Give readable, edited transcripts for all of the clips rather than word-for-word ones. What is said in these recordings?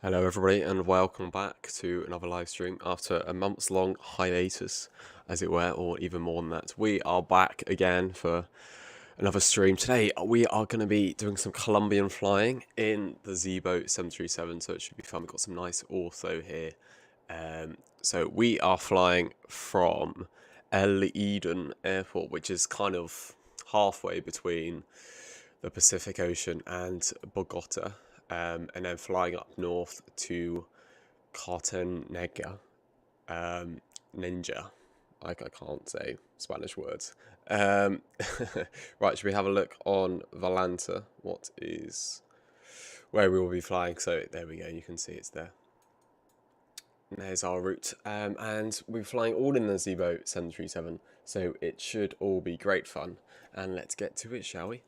Hello everybody and welcome back to another live stream after a months long hiatus, as it were, or even more than that. We are back again for another stream. Today we are going to be doing some Colombian flying in the ZIBO 737, so it should be fun. We've got some nice ortho here. So we are flying from El Eden Airport, which is kind of halfway between the Pacific Ocean and Bogota. And then flying up north to Cartagena, Ninja. I can't say Spanish words. Right, should we have a look on Valanta? What is where we will be flying? So there we go. You can see it's there. And there's our route, and we're flying all in the ZIBO 737, so it should all be great fun. And let's get to it, shall we?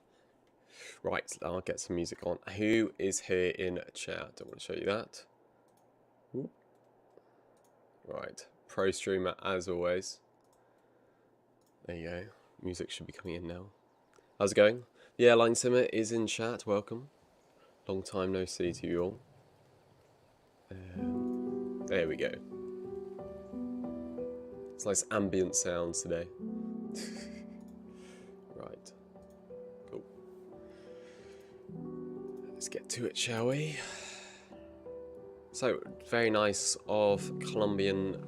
Right, I'll get some music on. Who is here in chat? I want to show you that. Ooh. Right, pro streamer as always. There you go. Music should be coming in now. How's it going? The airline simmer is in chat. Welcome. Long time no see to you all. There we go. It's nice ambient sounds today. Right. Cool. Let's get to it, shall we? So, very nice of Colombian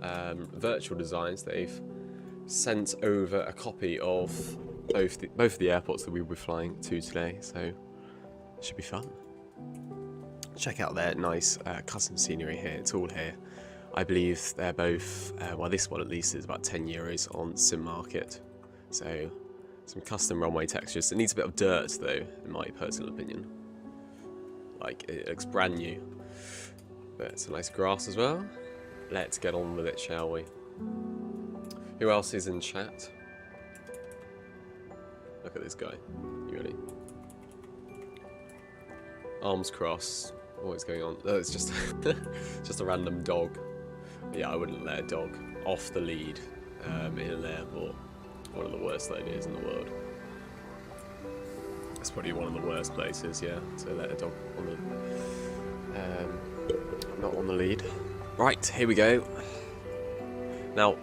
Virtual Designs. They've sent over a copy of both of the airports that we will be flying to today, so it should be fun. Check out their nice custom scenery here. It's all here. I believe they're both, well, this one at least is about €10 on Sim Market. So, some custom runway textures. It needs a bit of dirt though, in my personal opinion. Like, it looks brand new. But it's a nice grass as well. Let's get on with it, shall we? Who else is in chat? Look at this guy. You ready? Arms crossed. What's going on? Oh, it's just just a random dog. But yeah, I wouldn't let a dog off the lead in an airport. One of the worst ideas in the world. It's probably one of the worst places, yeah, to let a dog on the not on the lead. Right, here we go. Now,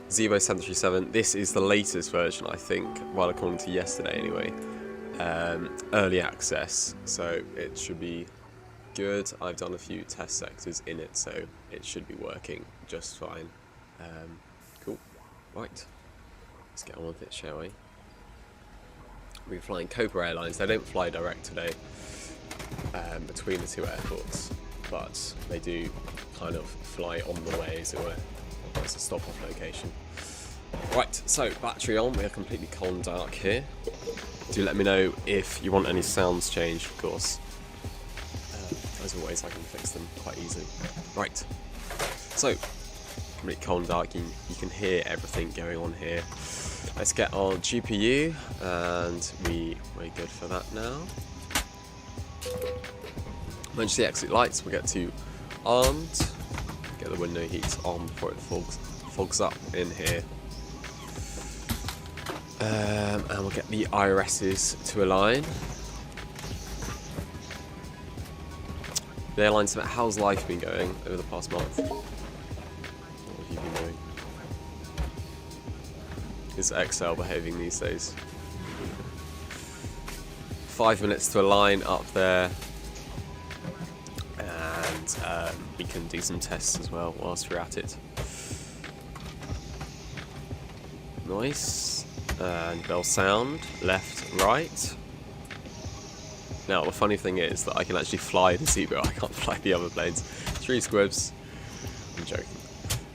ZIBO 737. This is the latest version, I think. Well, according to yesterday, anyway. Early access, so it should be good. I've done a few test sectors in it, so it should be working just fine. Cool. Right, let's get on with it, shall we? We're flying Copa Airlines. They don't fly direct today between the two airports, but they do kind of fly on the way, as it were. It's a stop-off location. Right, so battery on. We are completely cold and dark here. Do let me know if you want any sounds changed, of course. As always, I can fix them quite easily. Right, so completely cold and dark. You can hear everything going on here. Let's get our GPU, and we're good for that now. Once the exit lights, we'll get to armed. Get the window heats on before it fogs up in here. And we'll get the IRSs to align. The airline summit, how's life been going over the past month? What have you been doing? Is Excel behaving these days? 5 minutes to align up there. And we can do some tests as well whilst we're at it. Nice. And bell sound, left, right. Now, the funny thing is that I can actually fly the ZIBO. I can't fly the other planes. 3 squibs. I'm joking.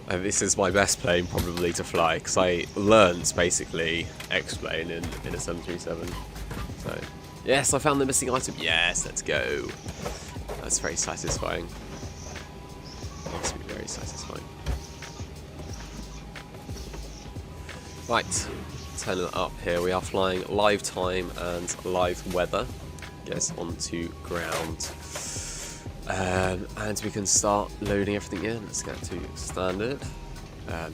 This is my best plane probably to fly, because I learned basically X-plane in a 737. So, yes, I found the missing item. Yes, let's go. That's very satisfying. Must be very satisfying. Right, turning it up here. We are flying live time and live weather. Get us onto ground. And we can start loading everything in. Let's get to standard.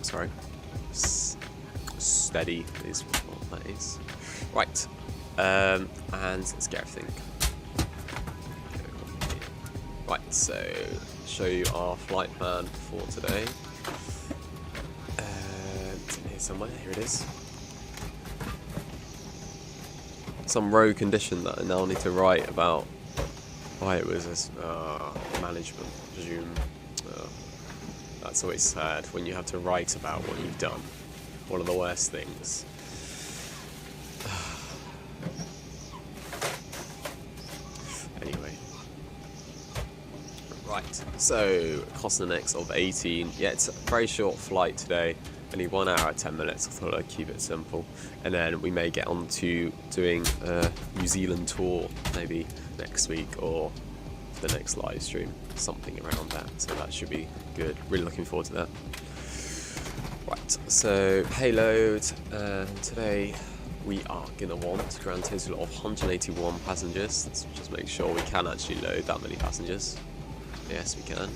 Sorry. Steady is what that is. Right. And let's get everything. Right, so show you our flight plan for today. It's in here somewhere. Here it is. Some road condition that I now need to write about why it was as management, I presume. That's always sad when you have to write about what you've done. One of the worst things. Anyway. Right, so cost an X of 18. Yeah, it's a very short flight today. Only 1 hour 10 minutes. I thought I'd keep it simple. And then we may get on to doing a New Zealand tour maybe next week or the next live stream. Something around that. So that should be good. Really looking forward to that. Right, so payload. Today we are going to want a grand total of 181 passengers. Let's just make sure we can actually load that many passengers. Yes, we can.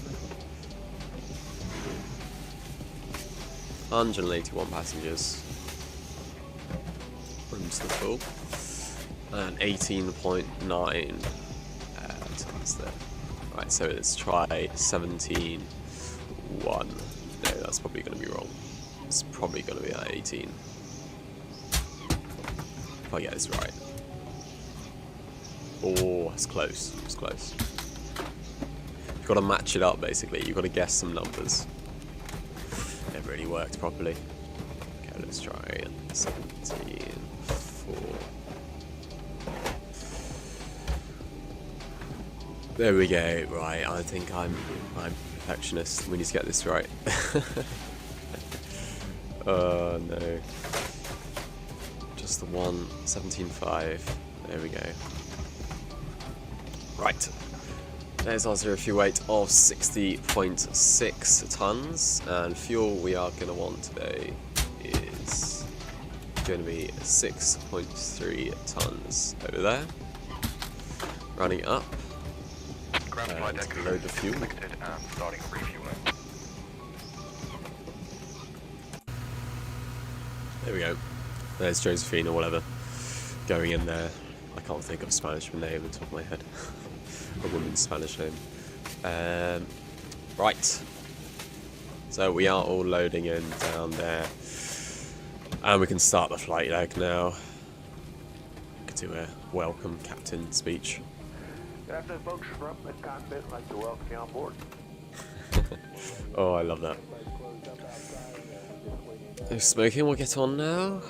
181 passengers. Rooms to full. And 18.9 tons there. Right, so let's try 17.1. No, that's probably going to be wrong. It's probably going to be at 18. If I get this right. Oh, it's close. It's close. You've got to match it up, basically. You've got to guess some numbers. Never really worked properly. Okay, let's try 17.4. There we go. Right, I think I'm perfectionist. We need to get this right. Oh no. Just the one. 17.5. There we go. Right. There's our zero fuel weight of 60.6 tons, and fuel we are going to want today is going to be 6.3 tons over there. Running up. And load the fuel. Starting refueling. There we go. There's Josephine or whatever going in there. I can't think of a Spanish name on the top of my head. A woman's Spanish name. Right. So we are all loading in down there. And we can start the flight leg now. Could do a welcome captain speech. Good afternoon, folks. From the cockpit, I'd like to welcome you on board. Oh, I love that. No smoking, we'll get on now.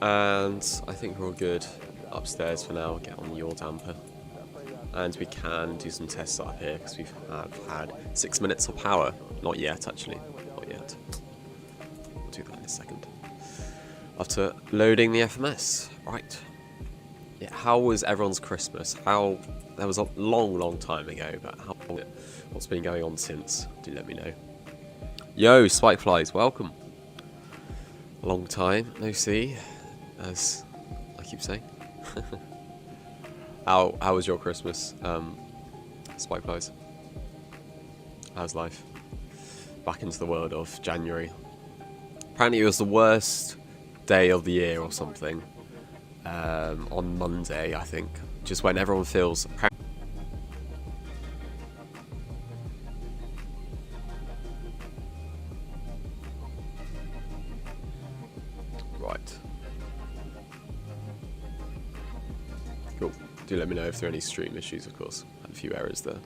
And I think we're all good upstairs for now. We'll get on the yaw damper. And we can do some tests up here because we've had 6 minutes of power. Not yet, actually. Not yet. We'll do that in a second. After loading the FMS. Right. Yeah, how was everyone's Christmas? That was a long time ago, but what's been going on since? Do let me know. Yo, Spike Flies, welcome. Long time no see, as I keep saying. How was your Christmas, Spike Flies? How's life? Back into the world of January. Apparently it was the worst day of the year or something. On Monday, I think, just when everyone feels right. Cool. Do let me know if there are any stream issues, of course. Had a few errors there.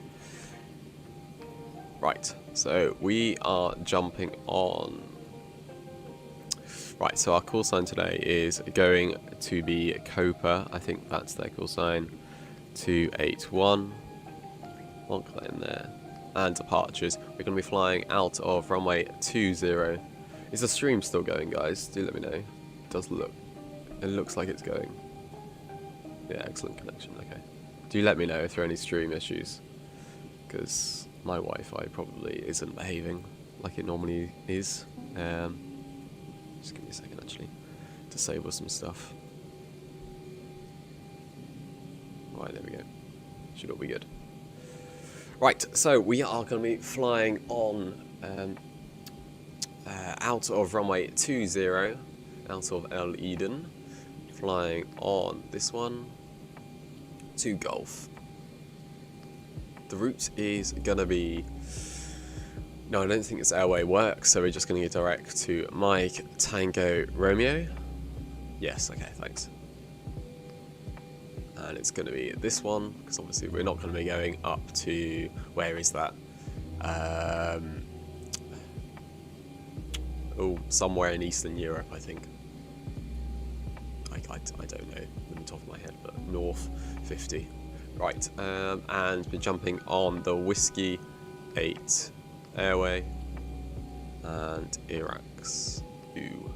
Right, so we are jumping on. Right, so our call sign today is going to be Copa. I think that's their call sign. 281. Lock that in there. And departures. We're going to be flying out of runway 20. Is the stream still going, guys? Do let me know. It does look. It looks like it's going. Yeah, excellent connection. Okay. Do let me know if there are any stream issues. Because my Wi-Fi probably isn't behaving like it normally is. Just give me a second, actually. Disable some stuff. Right, there we go. Should all be good. Right, so we are going to be flying on out of runway 20, out of El Eden, flying on this one to Golf. the route is gonna be. No, I don't think it's airway work, so we're just gonna go direct to Mike Tango Romeo. Yes, okay, thanks. And it's gonna be this one, because obviously we're not gonna be going up to, where is that? Oh, somewhere in Eastern Europe, I think. I don't know from the top of my head, but north 50. Right, and we're jumping on the Whiskey 8 airway and Iraq's 2.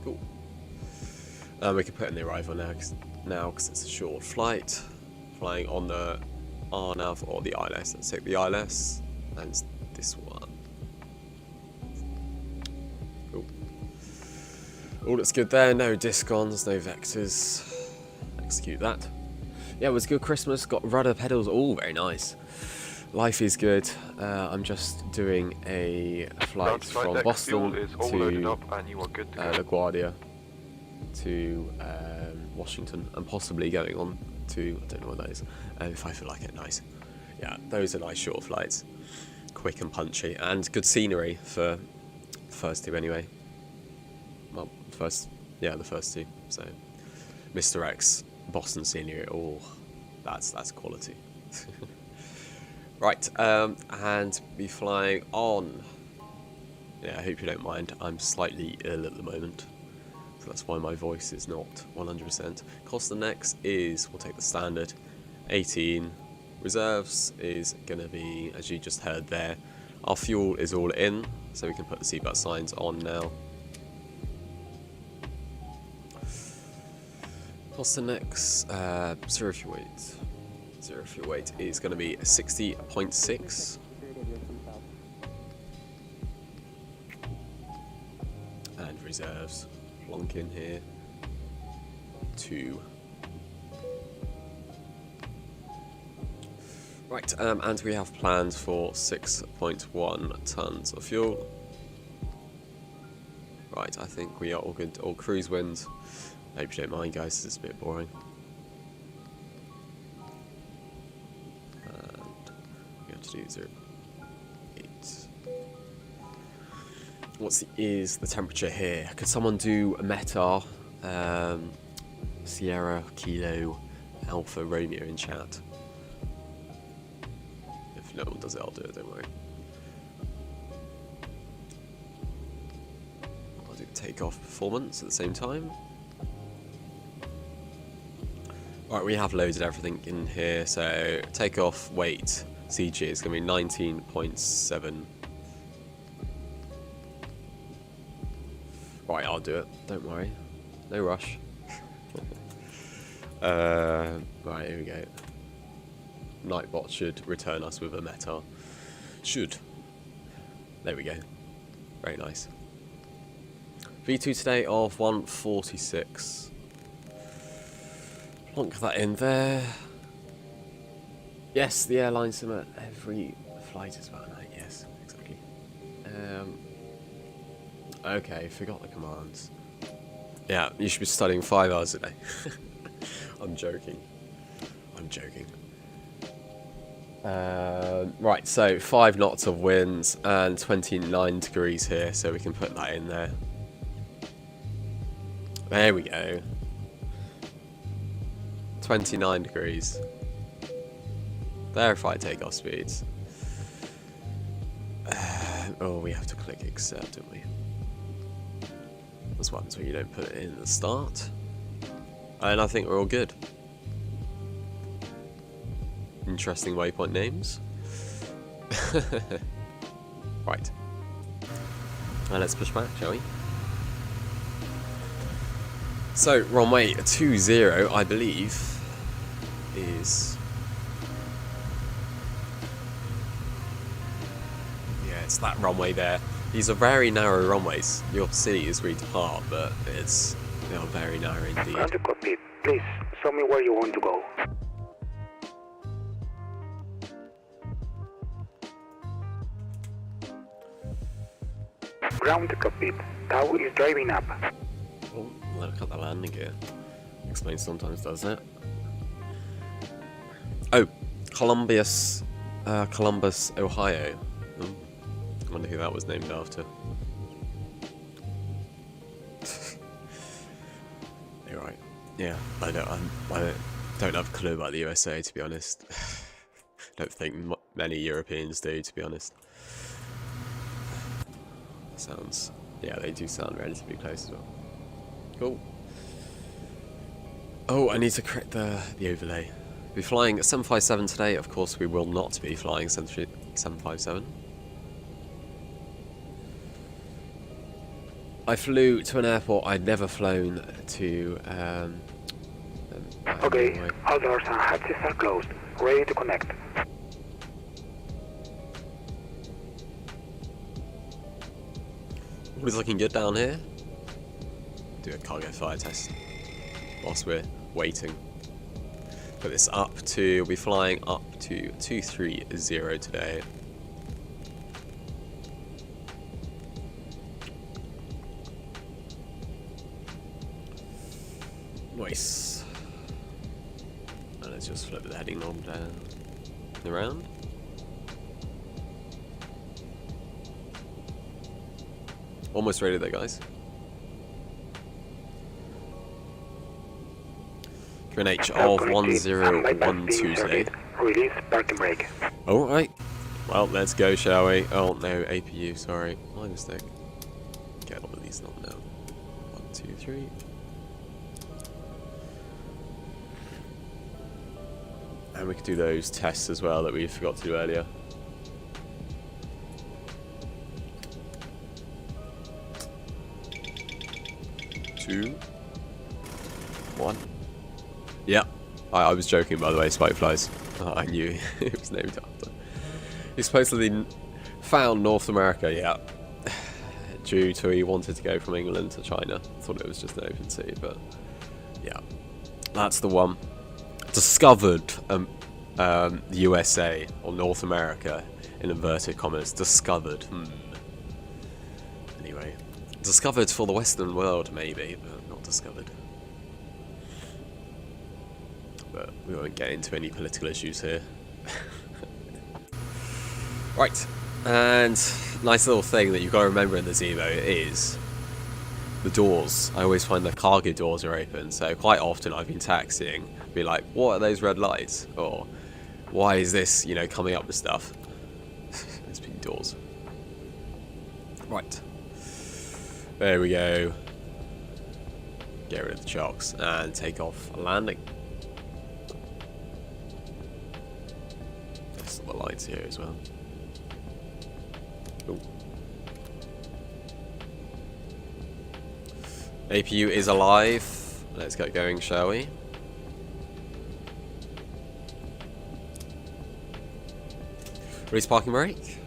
Cool. We can put in the arrival now because it's a short flight. Flying on the RNAV or the ILS. Let's take the ILS and this one. Cool. All looks good there. No discons, no vectors. Execute that. Yeah, it was a good Christmas. Got rudder pedals. All very nice. Life is good. I'm just doing a flight from Boston to LaGuardia to Washington, and possibly going on to, I don't know what that is, if I feel like it. Nice. Yeah, those are nice short flights. Quick and punchy, and good scenery for the first two anyway. Well, the first two. So, Mr. X, Boston scenery, oh, that's quality. Right, and be flying on. Yeah, I hope you don't mind. I'm slightly ill at the moment, so that's why my voice is not 100%. Costa next is, we'll take the standard, 18. Reserves is going to be, as you just heard there, our fuel is all in, so we can put the seatbelt signs on now. Costa next, zero fuel weight. Zero fuel weight is going to be 60.6. And reserves, plonk in here, 2. Right, and we have plans for 6.1 tons of fuel. Right, I think we are all good. All cruise winds. I hope you don't mind, guys, this is a bit boring. And we have to do 0.8. Is the temperature here? Could someone do a METAR, Sierra Kilo Alpha Romeo in chat? If no one does it, I'll do it, don't worry. I'll do takeoff performance at the same time. Right, we have loaded everything in here, so takeoff weight CG is going to be 19.7. Right, I'll do it, don't worry. No rush. Right, here we go. Nightbot should return us with a METAR. Should. There we go. Very nice. V2 today of 146. Plonk that in there. Yes, the airline sim at every flight is about night. Yes, exactly. Okay, forgot the commands. Yeah, you should be studying 5 hours a day. I'm joking. I'm joking. Right, so 5 knots of winds and 29 degrees here, so we can put that in there. There we go. 29 degrees. Verify takeoff speeds. Oh, we have to click accept, don't we? That's what happens when you don't put it in at the start. And I think we're all good. Interesting waypoint names. Right. And let's push back, shall we? So, runway 20, I believe, is... Yeah, it's that runway there. These are very narrow runways. Your city is really apart, but they are very narrow indeed. Ground to cockpit, please show me where you want to go. Ground to cockpit, Tau is driving up. Oh, look at the landing gear. Explains sometimes, does it? Columbus, Ohio. I wonder who that was named after. You're right. Yeah, I don't have a clue about the USA, to be honest. Don't think many Europeans do, to be honest. Sounds, yeah, they do sound relatively close as well. Cool. Oh, I need to correct the overlay. We're flying 757 today. Of course, we will not be flying 757. I flew to an airport I'd never flown to. Okay, all doors and hatches are closed. Ready to connect. What is looking good down here? Do a cargo fire test whilst we're waiting. Put this up to, we'll be flying up to 230 today. Nice. And let's just flip the heading knob down around. Almost ready there, guys. QNH of 1012 today. Release parking brake. Alright. Well, let's go, shall we? Oh, no, APU, sorry. My mistake. Get all of these not now. 1, 2, 3. And we could do those tests as well that we forgot to do earlier. Two. 1. Yeah. I was joking, by the way, spike flies. I knew it was named after. He supposedly found North America, yeah. Due to he wanted to go from England to China. Thought it was just an open sea, but yeah. That's the one. Discovered the USA, or North America, in inverted commas. Discovered. Anyway. Discovered for the Western world, maybe, but not discovered. But we won't get into any political issues here. Right, and nice little thing that you've got to remember in the ZIBO is the doors. I always find the cargo doors are open, so quite often I've been taxiing, be like, what are those red lights? Or why is this, you know, coming up with stuff? It's been doors. Right. There we go. Get rid of the chocks and take off a landing. There's the lights here as well. Ooh. APU is alive. Let's get going, shall we? Release parking brake.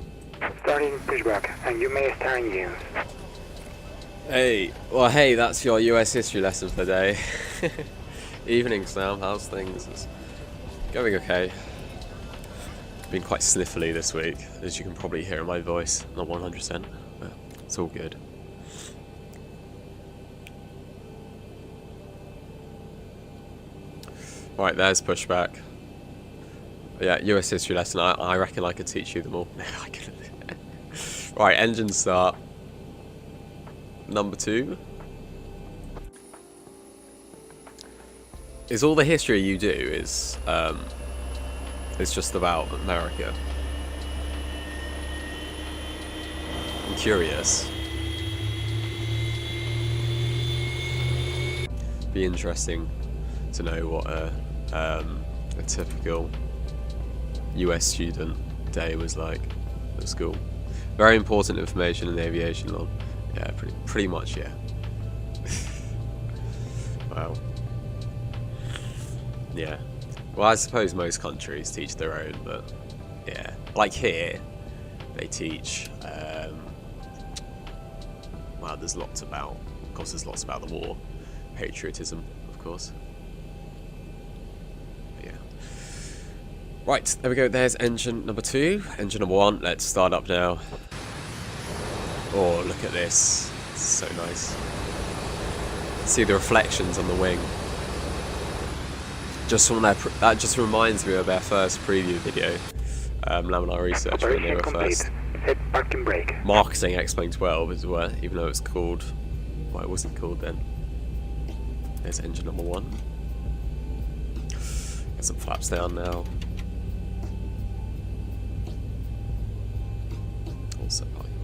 Starting pushback, and you may start engines. Hey, well, hey, that's your US history lesson for the day. Evening, Sam. How's things? It's going okay. Been quite sniffly this week, as you can probably hear in my voice. Not 100%, but it's all good. Right, there's pushback. Yeah, US history lesson. I reckon I could teach you them all. No, I couldn't. Right, engine start. Number 2. Is all the history you do is it's just about America? I'm curious. Be interesting to know what a typical US student day was like at school. Very important information in the aviation law. Yeah, pretty much, yeah. Wow. Yeah. Well, I suppose most countries teach their own, but yeah. Like here, they teach, well, there's lots about, of course there's lots about the war. Patriotism, of course. But yeah. Right, there we go, there's engine number 2. Engine number 1, let's start up now. Oh, look at this. It's so nice. See the reflections on the wing. Just from that just reminds me of their first preview video. Lam and I researched when they were first. Hit parking brake. Marketing Explain 12 as well, even though it's called. Well, it wasn't called then. There's engine number 1. Get some flaps down now. Also parking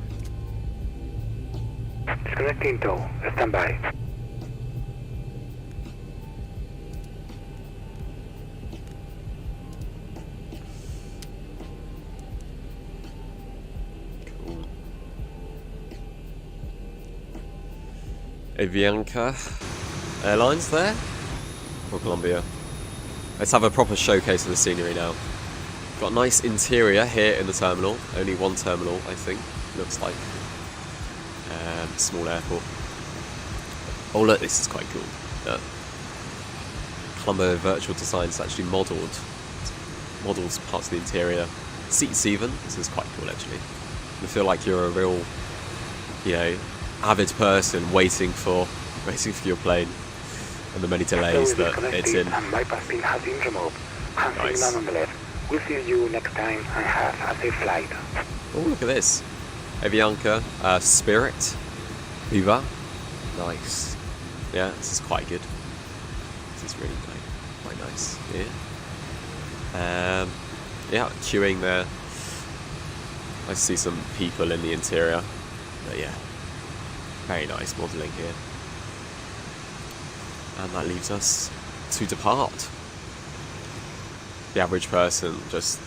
brake. Disconnecting tow. Stand by. Avianca Airlines there for Colombia. Let's have a proper showcase of the scenery now. Got a nice interior here in the terminal. Only one terminal, I think. Looks like small airport. Oh look, this is quite cool. Colombian Virtual Design is actually models parts of the interior. Seats even. This is quite cool actually. You feel like you're a real, avid person waiting for your plane and the many delays that it's in. Bypass pin has been removed. Nice. On the left. We'll see you next time and have a safe flight. Oh, look at this. Avianca, Spirit, Viva. Nice. Yeah, this is quite good. This is really quite nice. Yeah. Yeah, queuing there. I see some people in the interior. But yeah. Very nice modelling here. And that leaves us to depart. The average person just...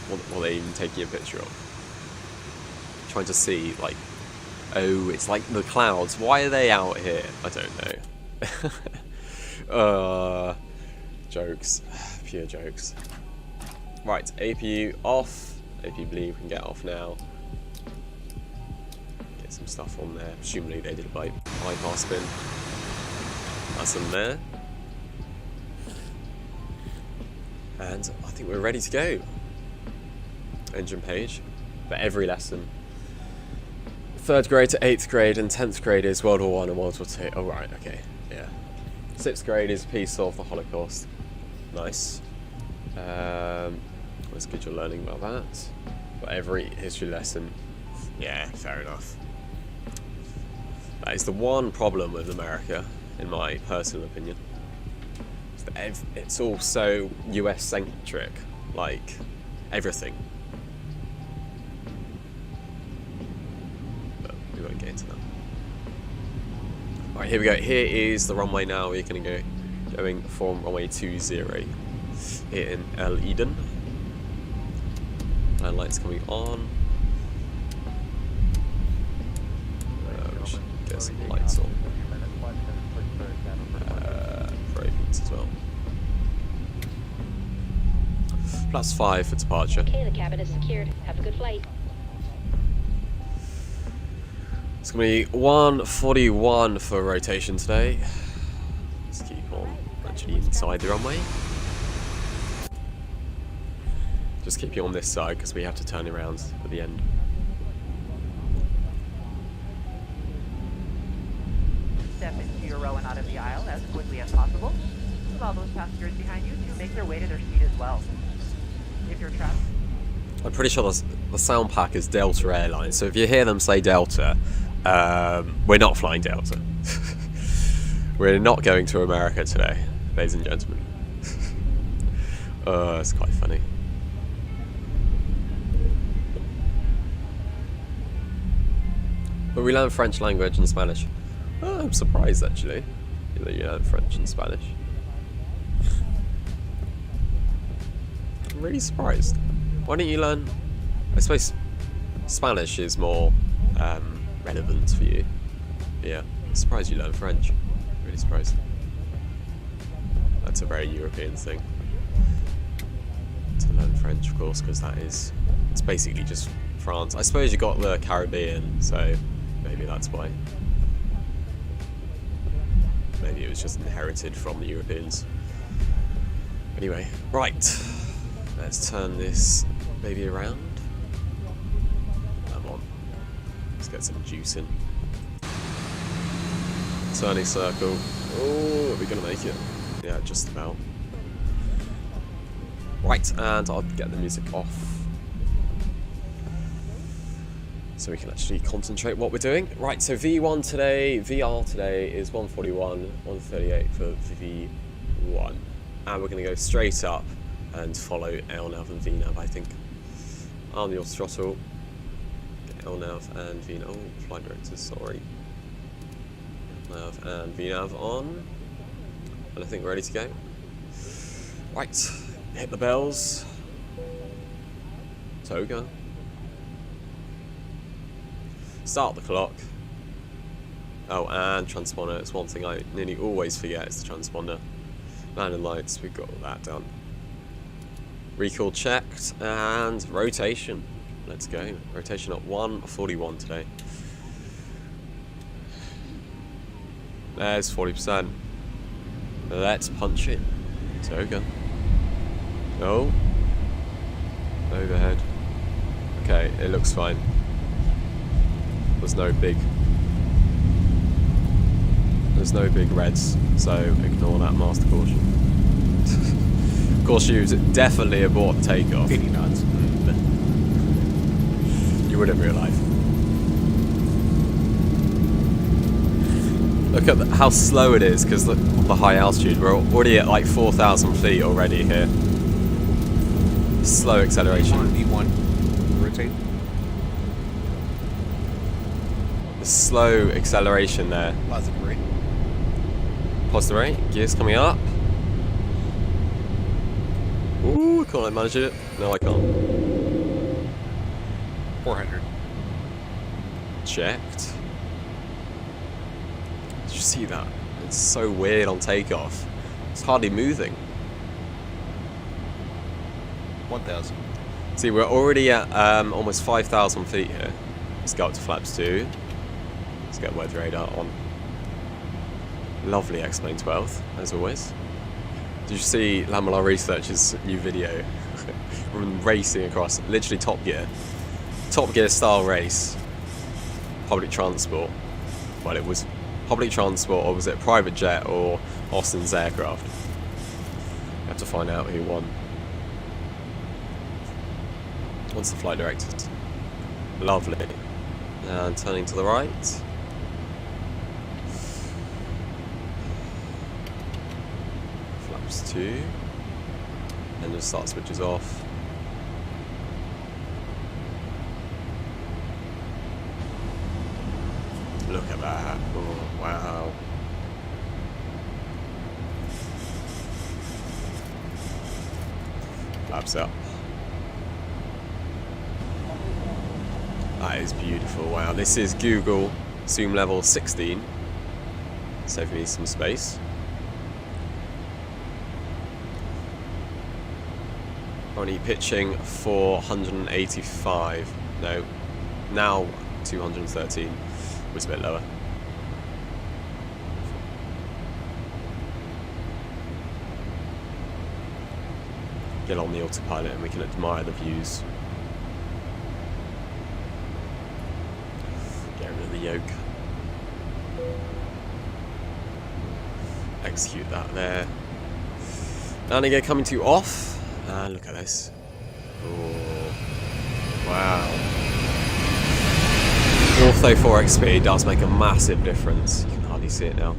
What are they even taking a picture of? Trying to see, like... Oh, it's like the clouds. Why are they out here? I don't know. Jokes. Pure jokes. Right, APU off. APU believe we can get off now. Some stuff on there. Presumably they did a bypass spin. That's in there. And I think we're ready to go. Engine page for every lesson. 3rd grade to 8th grade and 10th grade is World War I and World War II. Oh right, okay, yeah. 6th grade is Peace of the Holocaust. Nice. That's good you're learning about that. For every history lesson. Yeah, fair enough. That is the one problem with America, in my personal opinion. It's all so US-centric, like everything. But we won't get into that. Alright, here we go. Here is the runway now. We're going to going from runway 20 here in El Eden. And lights coming on. Get some lights on. Fragrance as well. +5 for departure. Okay, the cabin is secured. Have a good flight. It's going to be 141 for rotation today. Let's keep on actually inside the runway. Just keep you on this side because we have to turn around at the end. Step into your row and out of the aisle as quickly as possible. Allow those passengers behind you to make their way to their seat as well. If you're trapped, I'm pretty sure the sound pack is Delta Airlines, so if you hear them say Delta, we're not flying Delta. We're not going to America today, ladies and gentlemen. It's quite funny. But we learn French language and Spanish. Oh, I'm surprised actually that you learn French and Spanish. I'm really surprised. Why don't you learn? I suppose Spanish is more relevant for you. Yeah, I'm surprised you learn French. Really surprised. That's a very European thing. To learn French, of course, because it's basically just France. I suppose you got the Caribbean, so maybe that's why. Maybe it was just inherited from the Europeans. Anyway, right. Let's turn this baby around. Come on. Let's get some juice in. Turning circle. Oh, are we going to make it? Yeah, just about. Right, and I'll get the music off so we can actually concentrate what we're doing. Right, so V1 today, VR today is 141, 138 for V1. And we're going to go straight up and follow LNAV and VNAV, I think. On the auto throttle, get LNAV and VNAV. Oh, flight directors, sorry. LNAV and VNAV on. And I think we're ready to go. Right, hit the bells. Toga. Start the clock. Oh, and transponder. It's one thing I nearly always forget, is the transponder. Landing lights, we've got all that done. Recall checked, and rotation. Let's go. Rotation at 141 today. There's 40%. Let's punch it. Toga. Oh. Overhead. Okay, it looks fine. There's no big reds, so ignore that master caution. Of course, you definitely abort the takeoff. 80 knots. You wouldn't realise. Look at how slow it is, because of the high altitude. We're already at like 4,000 feet already here. Slow acceleration. V1. Rotate. The slow acceleration there. Positive rate. Positive rate. Gears coming up. Ooh, can't I manage it? No, I can't. 400. Checked. Did you see that? It's so weird on takeoff. It's hardly moving. 1,000. See, we're already at almost 5,000 feet here. Let's go up to flaps 2. Let's get weather radar on. Lovely X-Plane 12, as always. Did you see Lamella Research's new video? From racing across, literally Top Gear. Top Gear style race. Public transport. Well, it was public transport, or was it a private jet, or Austin's aircraft? You have to find out who won. Once the flight directed. Lovely. And turning to the right. Flaps 2. And just start switches off. Look at that. Oh, wow. Flaps up. That is beautiful. Wow, this is Google zoom level 16. Save me some space. Only pitching 485. No, now 213. Was a bit lower. Get on the autopilot and we can admire the views. Get rid of the yoke. Execute that there. And again, coming to off. And look at this. Oh, wow. Ortho 4x speed does make a massive difference. You can hardly see it now.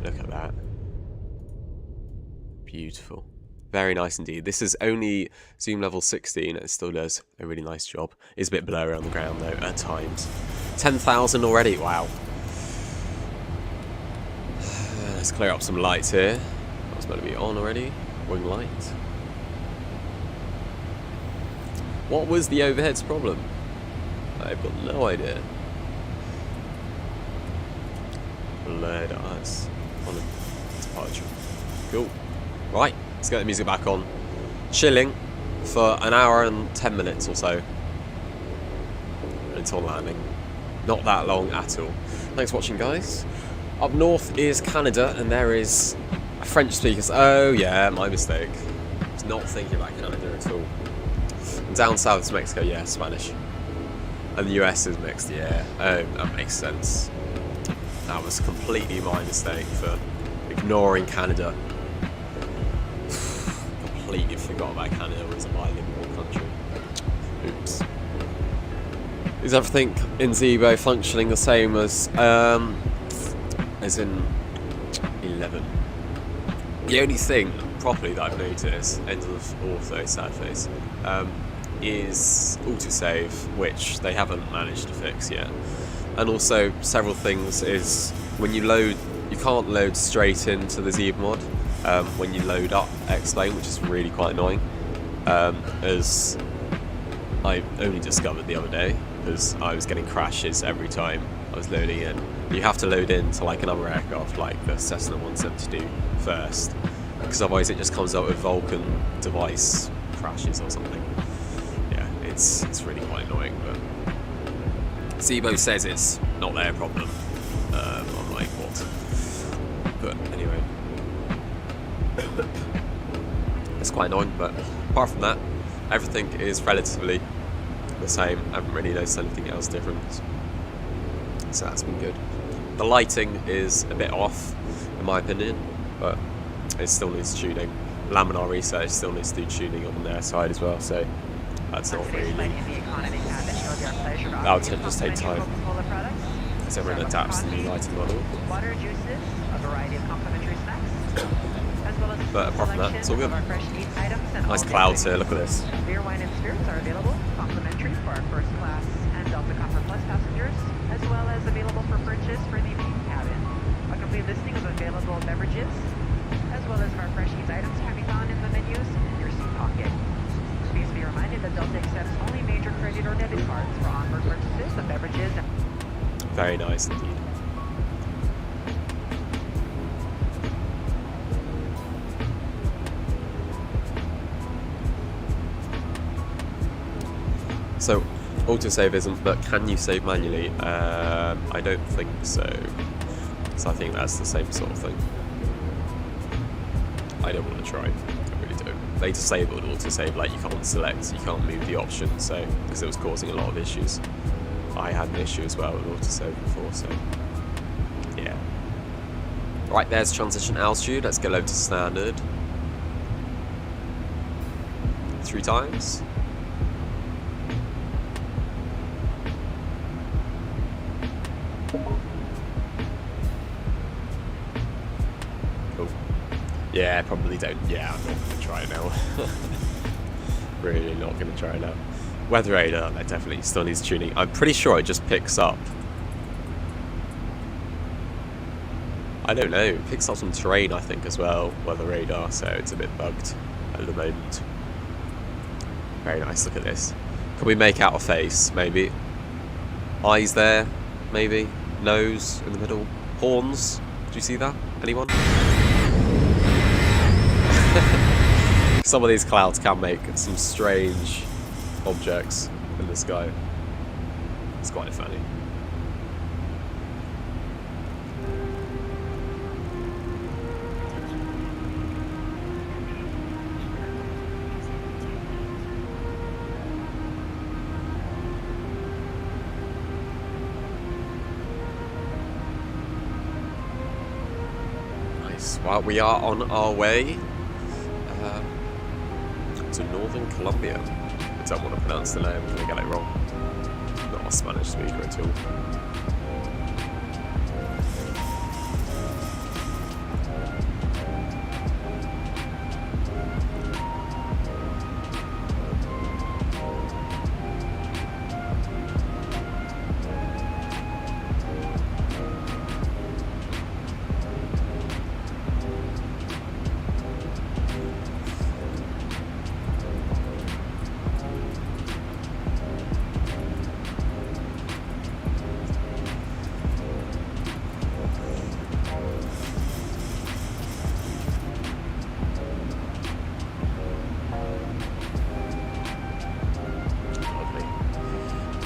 Look at that. Beautiful. Very nice indeed. This is only zoom level 16. It still does a really nice job. It's a bit blurry on the ground though at times. 10,000 already. Wow. Let's clear up some lights here. That's meant to be on already. Wing light. What was the overhead's problem? I've got no idea. Blurred eyes on a departure. Cool. Right, let's get the music back on. Chilling for an hour and 10 minutes or so until landing. Not that long at all. Thanks for watching, guys. Up north is Canada, and there is a French speaker. Oh yeah, my mistake. I was not thinking about Canada at all. And down south is Mexico, yeah, Spanish. And the US is mixed, yeah. Oh, that makes sense. That was completely my mistake for ignoring Canada. completely forgot about Canada as a bilingual country. Oops. Is everything in ZIBO functioning the same as in 11? The only thing properly that I've noticed, end of auto, sad face, is autosave, which they haven't managed to fix yet. And also several things is when you load, you can't load straight into the ZIBO mod when you load up Explain, which is really quite annoying, as I only discovered the other day, because I was getting crashes every time I was loading in. You have to load into like another aircraft, like the Cessna 172 first, because otherwise it just comes up with Vulcan device crashes or something. Yeah, it's really quite annoying, but ZIBO says it's not their problem. I'm like, what? But anyway, it's quite annoying, but apart from that, everything is relatively the same. I haven't really noticed anything else different, so that's been good. The lighting is a bit off, in my opinion, but it still needs tuning. Laminar Research still needs to do tuning on their side as well, so that's not really... That would just take time, because everyone adapts to the new lighting model. Water, juices, a variety of complimentary snacks, as well as but apart from that, it's all good. Nice clouds here, look at this. Beer, wine, and spirits are available, complimentary for our first class and Delta Comfort Plus passengers, as well as available for purchase for the main cabin. A complete listing of available beverages, as well as our fresh eats items can be found in the menus in your seat pocket. Please be reminded that Delta accepts only major credit or debit cards for onward purchases of beverages and... Very nice indeed. So, autosave isn't, but can you save manually? I don't think so. So I think that's the same sort of thing. I don't want to try. I really don't. They disabled autosave, like you can't select, you can't move the option, so because it was causing a lot of issues. I had an issue as well with autosave before, so yeah. Right, there's transition altitude. Let's go over to standard. 3 times. Yeah, probably don't. Yeah, I'm not going to try it now. Really not going to try it now. Weather radar, that definitely still needs tuning. I'm pretty sure it just picks up. I don't know. It picks up some terrain, I think, as well. Weather radar, so it's a bit bugged at the moment. Very nice. Look at this. Can we make out a face? Maybe. Eyes there? Maybe. Nose in the middle. Horns. Do you see that? Anyone? Some of these clouds can make some strange objects in the sky. It's quite funny. Nice. Well, we are on our way to northern Colombia. I don't want to pronounce the name, I'm going to get it wrong. I'm not a Spanish speaker at all.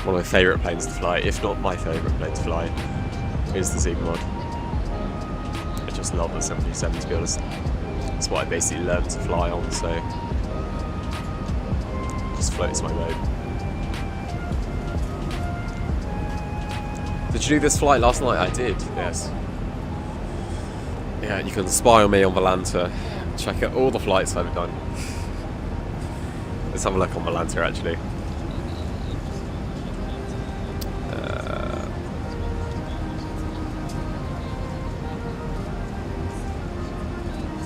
One of my favourite planes to fly, if not my favourite plane to fly, is the ZIBO mod. I just love the 737, to be honest. That's what I basically learned to fly on, so just floats my boat. Did you do this flight last night? I did, yes. Yeah, you can spy on me on Volanta. Check out all the flights I've done. have a look on Malanta actually.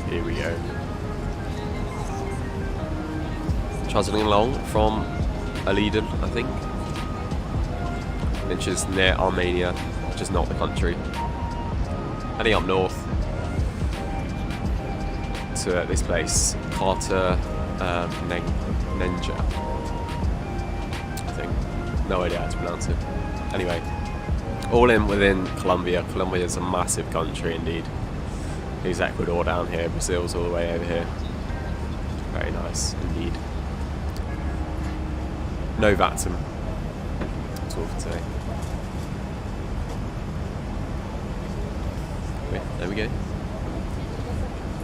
Here we go. Travelling along from Aleden, I think, which is near Armenia, which is not the country. Heading up north to this place, Cartagena, I think. No idea how to pronounce it. Anyway, all in within Colombia. Colombia is a massive country indeed. There's Ecuador down here, Brazil's all the way over here. Very nice indeed. No Vatsum. That's all for today. Okay, there we go.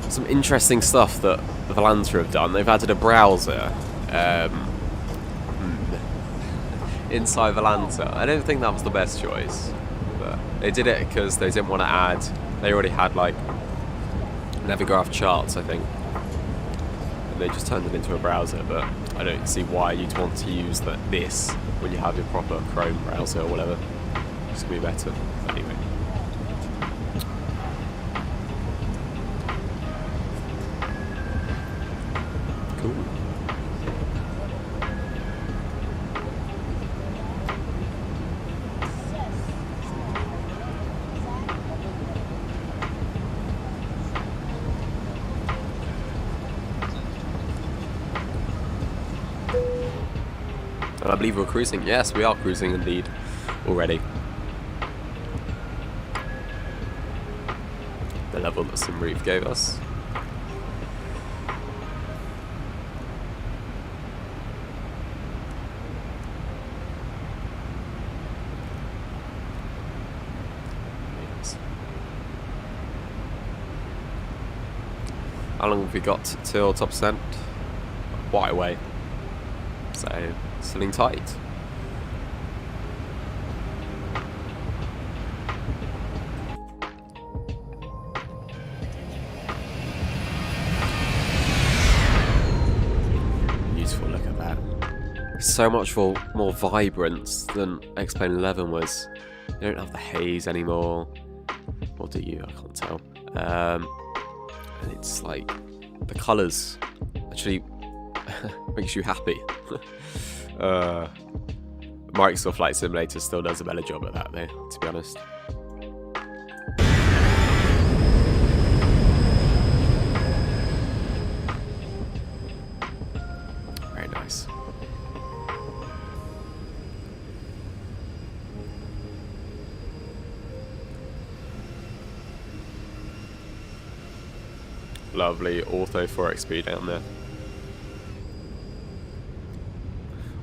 Some interesting stuff that Valanta have done. They've added a browser inside Valanta. I don't think that was the best choice, but they did it because they didn't want to add. They already had like Navigraph charts, I think, and they just turned it into a browser. But I don't see why you'd want to use this when you have your proper Chrome browser or whatever. It's gonna be better. But anyway. Cool. And I believe we're cruising. Yes, we are cruising indeed already. The level that simbrief gave us. Yes. How long have we got till top percent? Quite a way. So, sitting tight. Beautiful, look at that. So much more vibrant than X-Plane 11 was. You don't have the haze anymore. Or do you? I can't tell. And it's like, the colours actually makes you happy. Microsoft Flight Simulator still does a better job at that though, to be honest. Very nice. Lovely ortho 4xp down there.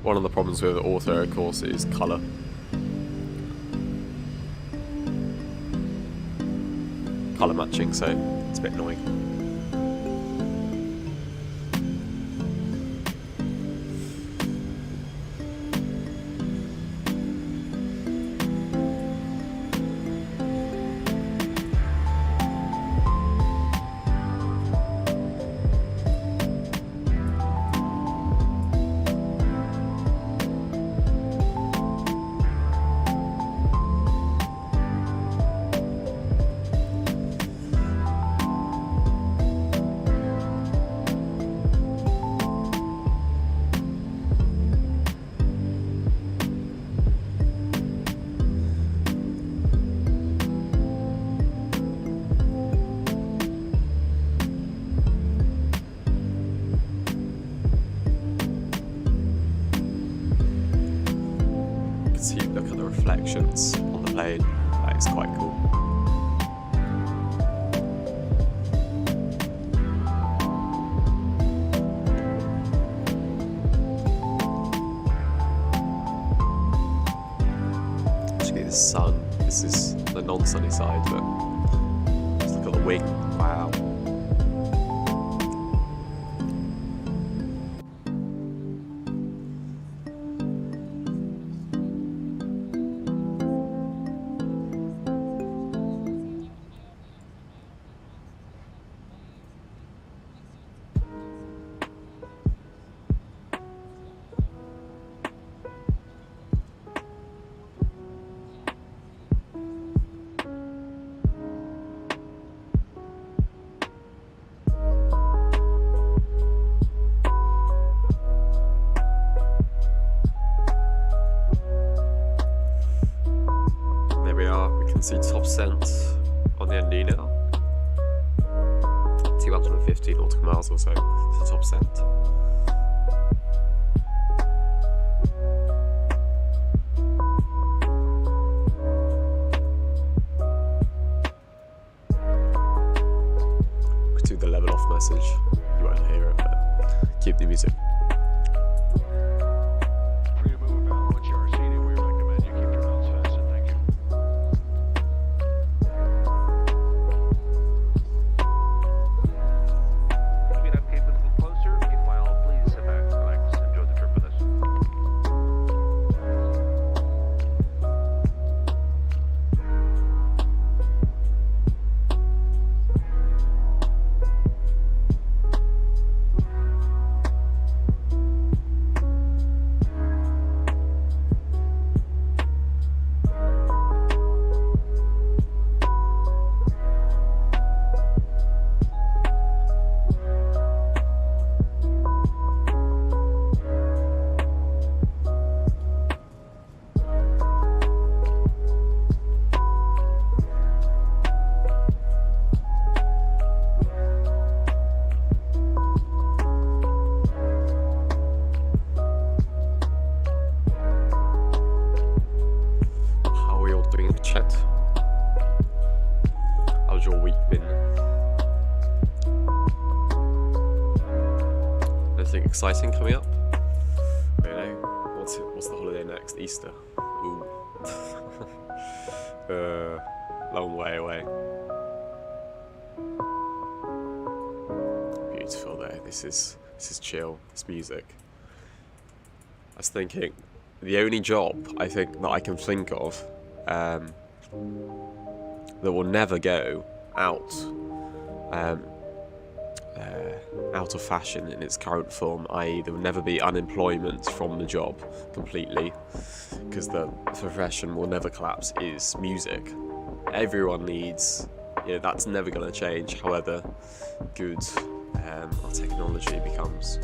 One of the problems with ortho, of course, is colour. Colour matching, so it's a bit annoying. Look at the reflections on the plane. That is quite cool. Actually, the sun. This is the non-sunny side, but just look at the wing. Wow. see top cent on the ND now. 250 nautical miles or so to top cent. Could do the level off message. You won't hear it, but keep the music. For you to move about, once you are seated, we recommend you keep your belts fastened. Thank you. Speed up, keep it a little closer. Meanwhile, please sit back, relax, enjoy the trip with us. Chat. How's your week been? Anything exciting coming up? I don't know. What's the holiday next? Easter. Ooh. Long way away. Beautiful though. This is chill. This music. I was thinking, the only job I think that I can think of that will never go out of fashion in its current form, i.e. there will never be unemployment from the job completely, because the profession will never collapse, is music. Everyone needs, that's never going to change, however good our technology becomes.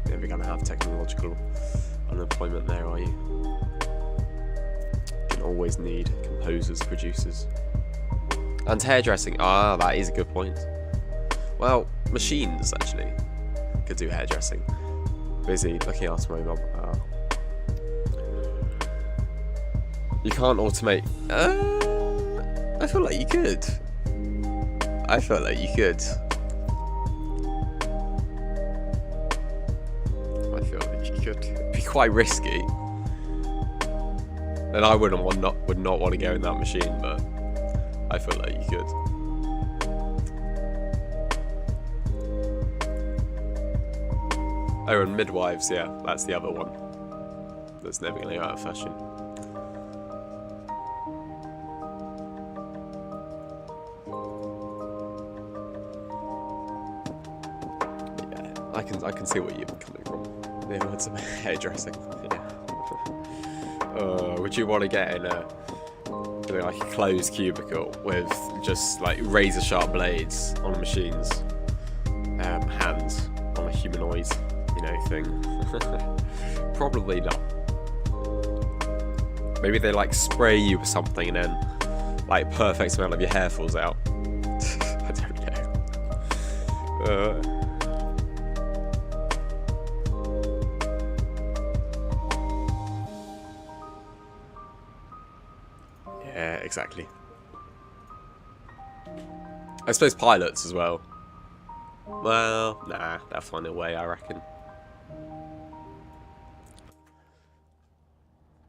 You're never going to have technological unemployment there, are you? Always need composers, producers, and hairdressing. Ah, that is a good point. Well, machines actually could do hairdressing. Busy looking after my mum. You can't automate. I feel like you could. I feel like you could. It'd be quite risky. And I would not want to go in that machine, but I feel like you could. Oh, and midwives, yeah, that's the other one. That's never going to go out of fashion. Yeah, I can see where you're coming from. Yeah, it's about hairdressing. Yeah. Would you want to get in a closed cubicle with just like razor sharp blades on machines, hands on a humanoid, thing? Probably not. Maybe they like spray you with something and then like perfect amount of your hair falls out. I don't know. Yeah, exactly. I suppose pilots as well. Well, nah, they'll find a way, I reckon.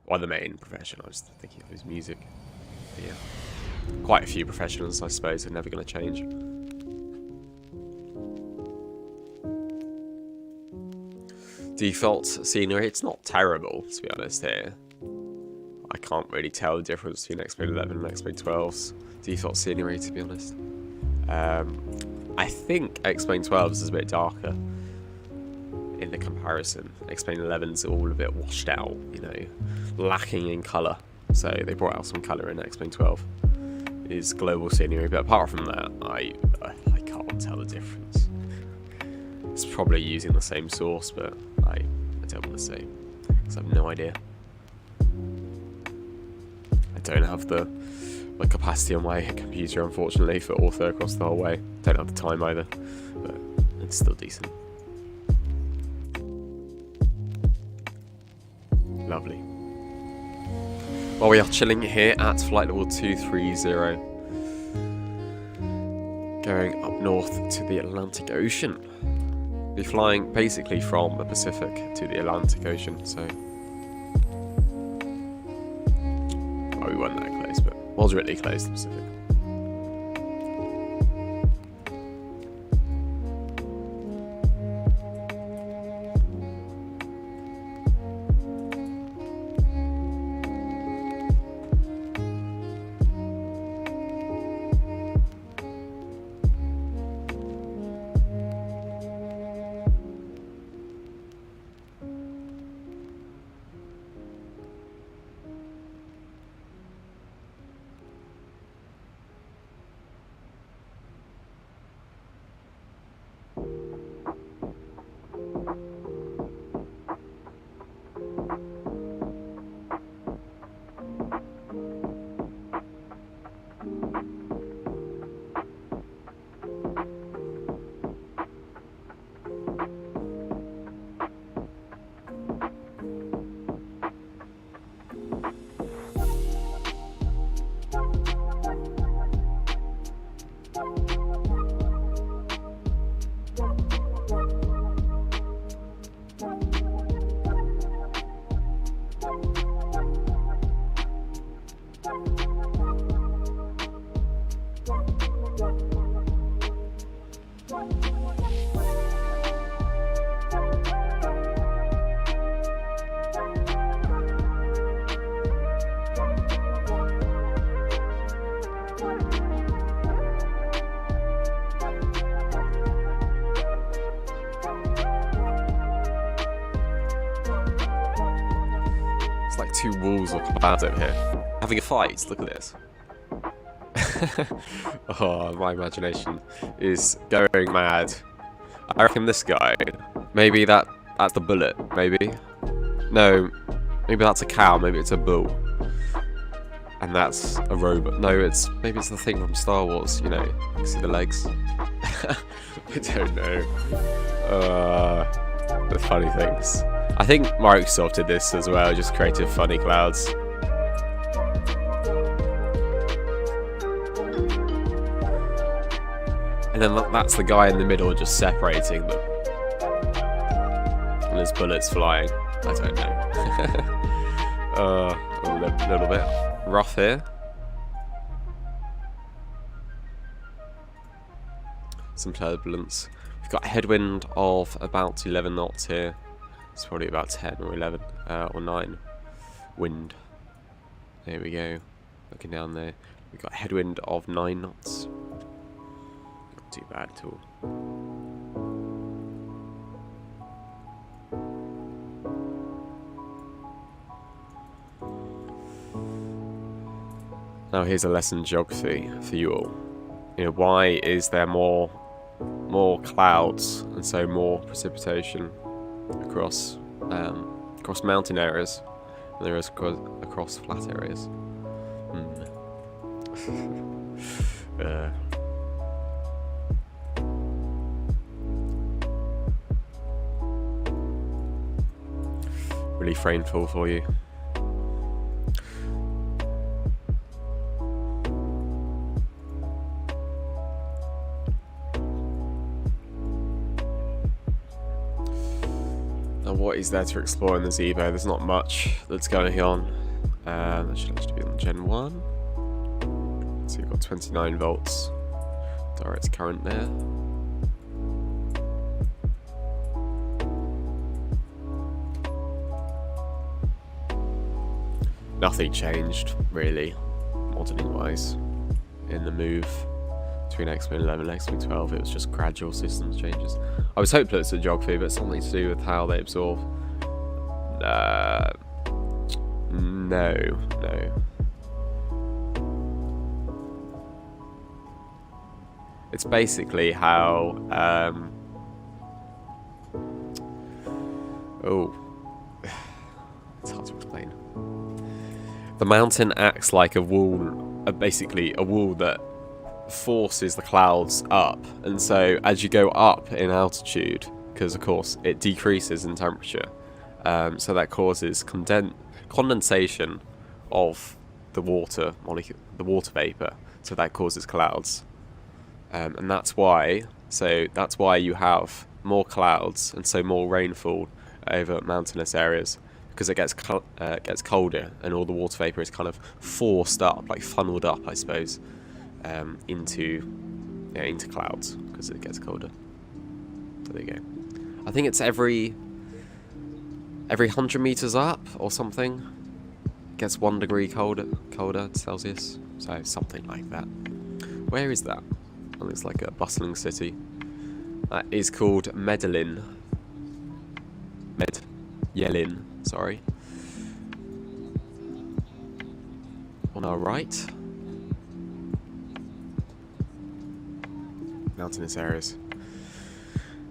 Well, the main profession I was thinking of is music. But yeah, quite a few professions, I suppose, are never going to change. Default scenery, it's not terrible, to be honest, here. I can't really tell the difference between XP11 and XP12's default scenery, to be honest. I think XP12's is a bit darker in the comparison. XP11's all a bit washed out, lacking in colour. So they brought out some colour in XP12. It is global scenery, but apart from that, I can't tell the difference. It's probably using the same source, but I don't want to say, because I have no idea. I don't have the capacity on my computer, unfortunately, for ortho across the whole way. Don't have the time either, but it's still decent. Lovely. Well, we are chilling here at flight level 230, going up north to the Atlantic Ocean. We're flying basically from the Pacific to the Atlantic Ocean, so well, we weren't that close, but moderately close to the Pacific. Like two wolves or clouds over here having a fight. Look at this. Oh, my imagination is going mad. I reckon this guy, maybe that's the bullet, maybe. No, maybe that's a cow, maybe it's a bull. And that's a robot. No, maybe it's the thing from Star Wars, you know, you see the legs. I don't know. The funny things. I think Microsoft did this as well, just created funny clouds. And then that's the guy in the middle just separating them. And there's bullets flying. I don't know. A little bit rough here. Some turbulence. We've got a headwind of about 11 knots here. It's probably about 10 or 11 or 9 wind. There we go. Looking down there. We've got a headwind of 9 knots. Not too bad at all. Now here's a lesson in geography for you all. You know, why is there more clouds and so more precipitation across mountain areas than there is across flat areas? Really frameful for you. What is there to explore in the ZIBO? There's not much that's going on. That should actually be on Gen 1. So you've got 29 volts direct current there. Nothing changed, really, modelling wise, in the move between XP 11 and XP 12. It was just gradual systems changes. I was hopeless at geography, but something to do with how they absorb. No. It's basically how it's hard to explain. the mountain acts like a wall, basically a wall that forces the clouds up, and so as you go up in altitude, because of course it decreases in temperature, so that causes condensation of the water molecule, the water vapor, so that causes clouds, and that's why you have more clouds and so more rainfall over mountainous areas, because it gets colder and all the water vapor is kind of forced up, like funneled up, I suppose, into clouds because it gets colder. So there you go. I think it's every 100 meters up or something, it gets 1 degree colder Celsius, so something like that. Where is that? Oh, it's like a bustling city. That is called Medellin. Yellin, sorry. On our right, mountainous areas.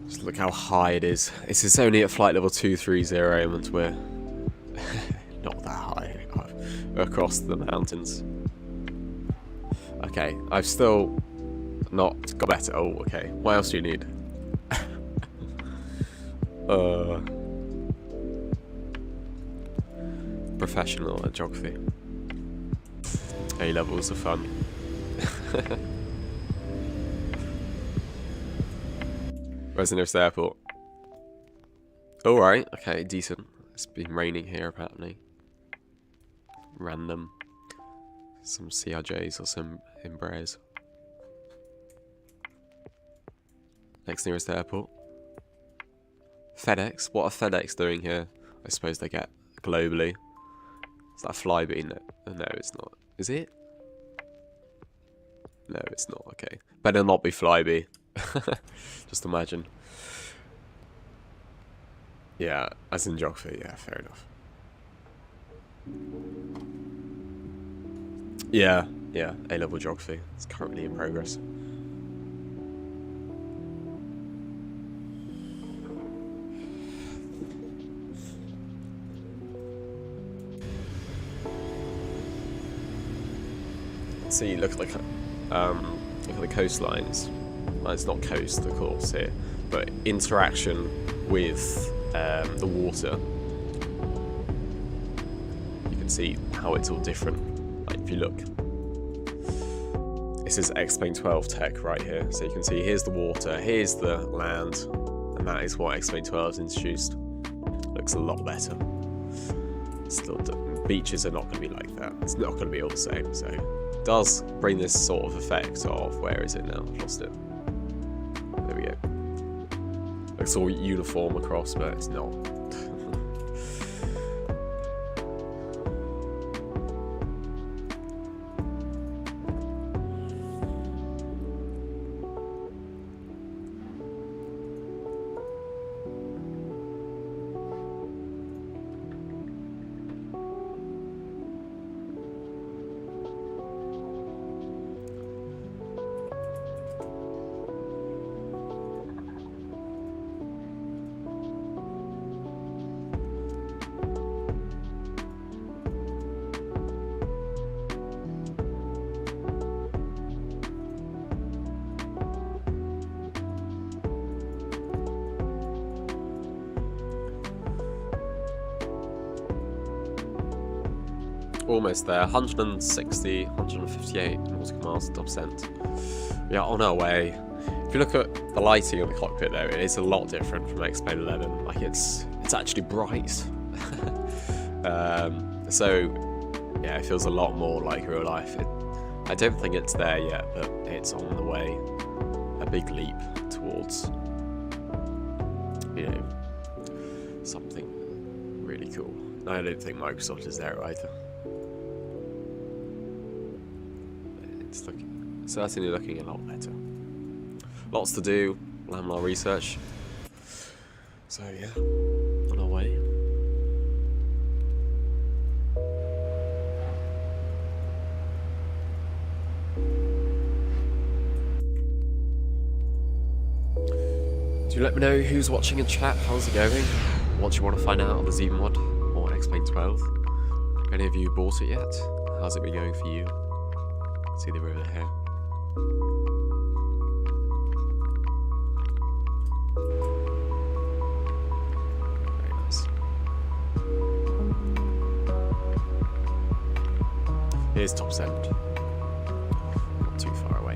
Just look how high it is. This is only at flight level 230, and we're not that high across the mountains. Okay, I've still not got better. Oh, okay. What else do you need? Professional at geography. A levels are fun. Where's the nearest airport? Alright, okay, decent. It's been raining here apparently. Random. Some CRJs or some Embraers. Next nearest airport. FedEx. What are FedEx doing here? I suppose they get globally. Is that a Flybe? No, it's not. Is it? No, it's not. Okay. Better not be Flybe. Just imagine. Yeah, as in geography. Yeah, fair enough. Yeah, A-level geography. It's currently in progress. See, look at the coastlines. Well, it's not coast, of course, here, but interaction with the water. You can see how it's all different. Like if you look, this is X-Plane 12 tech right here. So you can see here's the water, here's the land, and that is what X-Plane 12 has introduced. Looks a lot better. Still, beaches are not going to be like that. It's not going to be all the same. So it does bring this sort of effect of, where is it now? I've lost it. There we go. Looks all uniform across, but it's not. Almost there, 160, 158 nautical miles to percent. We are on our way. If you look at the lighting of the cockpit there, it is a lot different from X-Plane 11. Like it's actually bright. So yeah, it feels a lot more like real life. I don't think it's there yet, but it's on the way. A big leap towards, you know, something really cool. I don't think Microsoft is there either. It's certainly looking a lot better. Lots to do, landmark research. So yeah, on our way. Do let me know who's watching in chat, how's it going? What do you want to find out on the ZIBO mod or X-Plane 12? Any of you bought it yet? How's it been going for you? See the river here. Very nice. Here's Top End. Not too far away.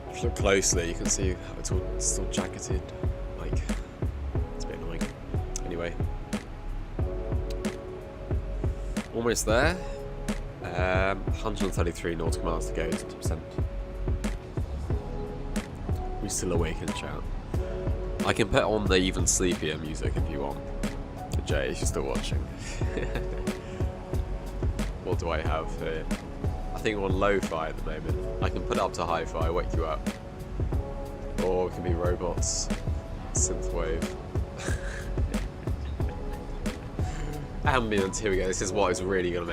If you look closely, you can see how it's all still jacketed. Like, it's a bit annoying. Anyway, almost there. 133 nautical miles to go to 10%. We're still awake in chat. I can put on the even sleepier music if you want. Jay, if you're still watching. What do I have here? I think I'm on lo-fi at the moment. I can put it up to hi-fi, wake you up. Or it can be robots, synthwave. Ambient, here we go. This is what is really gonna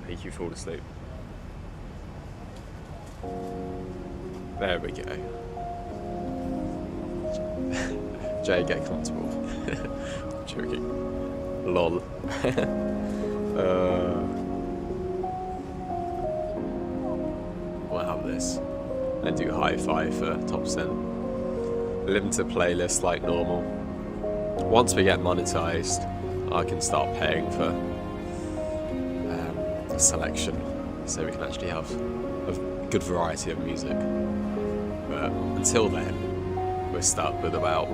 make you fall asleep. There we go. Jay, get comfortable. Joking. Lol. We'll have this. And do hi-fi for top 10. Limited playlist like normal. Once we get monetized, I can start paying for a selection, so we can actually have a good variety of music. But until then, we're stuck with about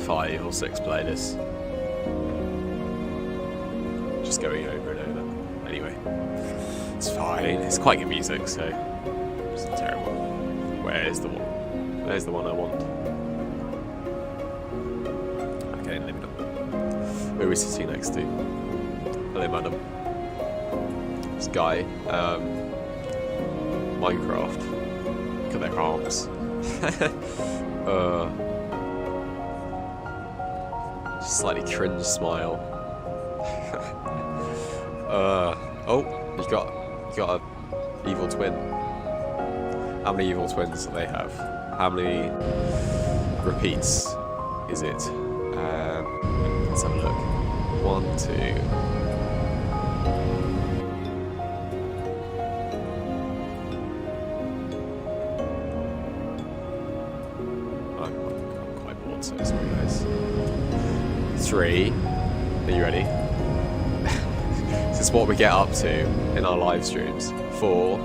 5 or 6 playlists. Just going over and over. Anyway, it's fine. It's quite good music, so it's not terrible. Where's the one? There's the one I want. Okay, leave it up. Who are we sitting next to? Hello, madam. This guy, Minecraft. Look at their arms. Slightly cringe smile. Oh, you got a evil twin. How many evil twins do they have? How many repeats is it? Let's have a look. 1, 2. I'm quite bored, so sorry guys. 3. Are you ready? This is what we get up to in our live streams. 4.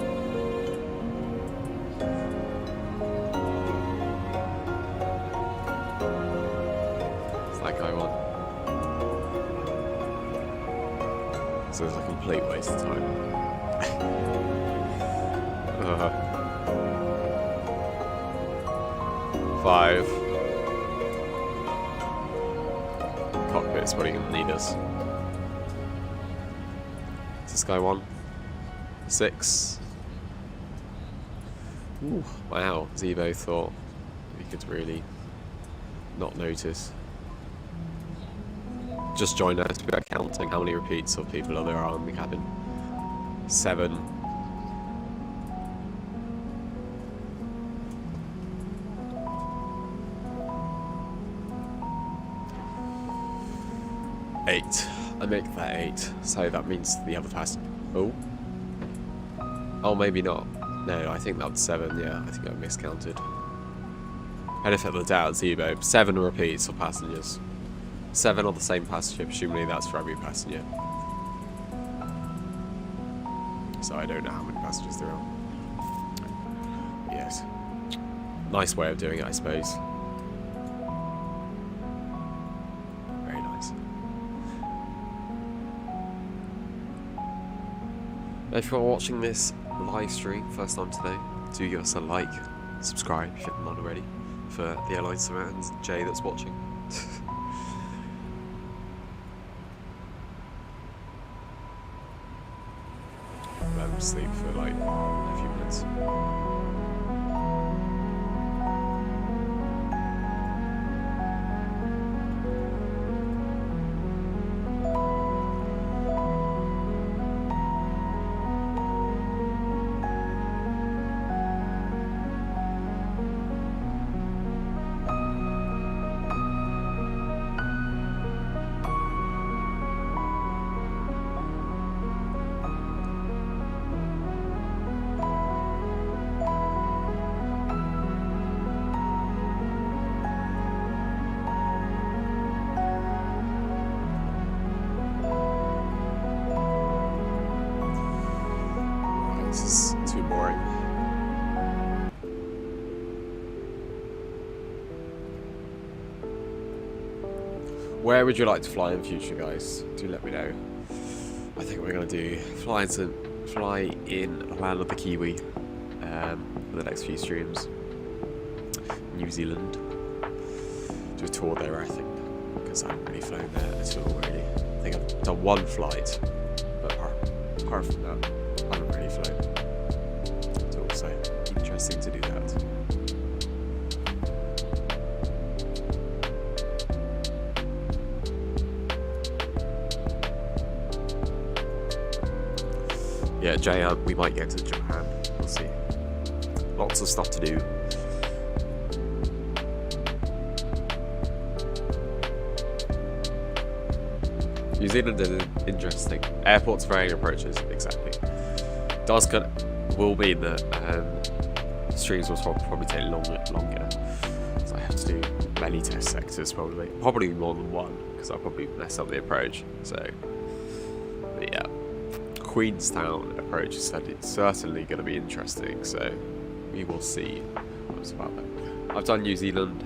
It's that guy one. So it's a complete waste of time. 5. Cockpit's probably going to need us. Is this guy 1? 6. Ooh, wow, ZIBO thought we could really not notice. Just joined us, we are counting how many repeats of people there are in the cabin. 7. 8. I make that 8, so that means the other passenger. Oh, maybe not. No, I think that's 7. Yeah, I think I miscounted. Benefit of the doubt, ZIBO. 7 repeats of passengers. 7 on the same passenger. Presumably that's for every passenger. So I don't know how many passengers there are. Yes. Nice way of doing it, I suppose. Very nice. If you're watching this live stream first time today, do give us a like, subscribe if you haven't already, for the airline surrounds Jay that's watching. Let him sleep for like a few minutes. This is too boring. Where would you like to fly in future, guys? Do let me know. I think we're gonna do fly in land of the Kiwi for the next few streams. New Zealand. Do a tour there, I think, because I haven't really flown there at all. Really, I think I've done 1 flight, but apart from that, I haven't really flown. It's also interesting to do that. Yeah, Japan, we might get to Japan. We'll see. Lots of stuff to do. New Zealand is interesting. Airports varying approaches, exactly. Will mean that streams will probably take longer. So I have to do many test sectors probably more than 1, because I'll probably mess up the approach. So, but yeah, Queenstown approach is certainly going to be interesting. So we will see what's about that. I've done New Zealand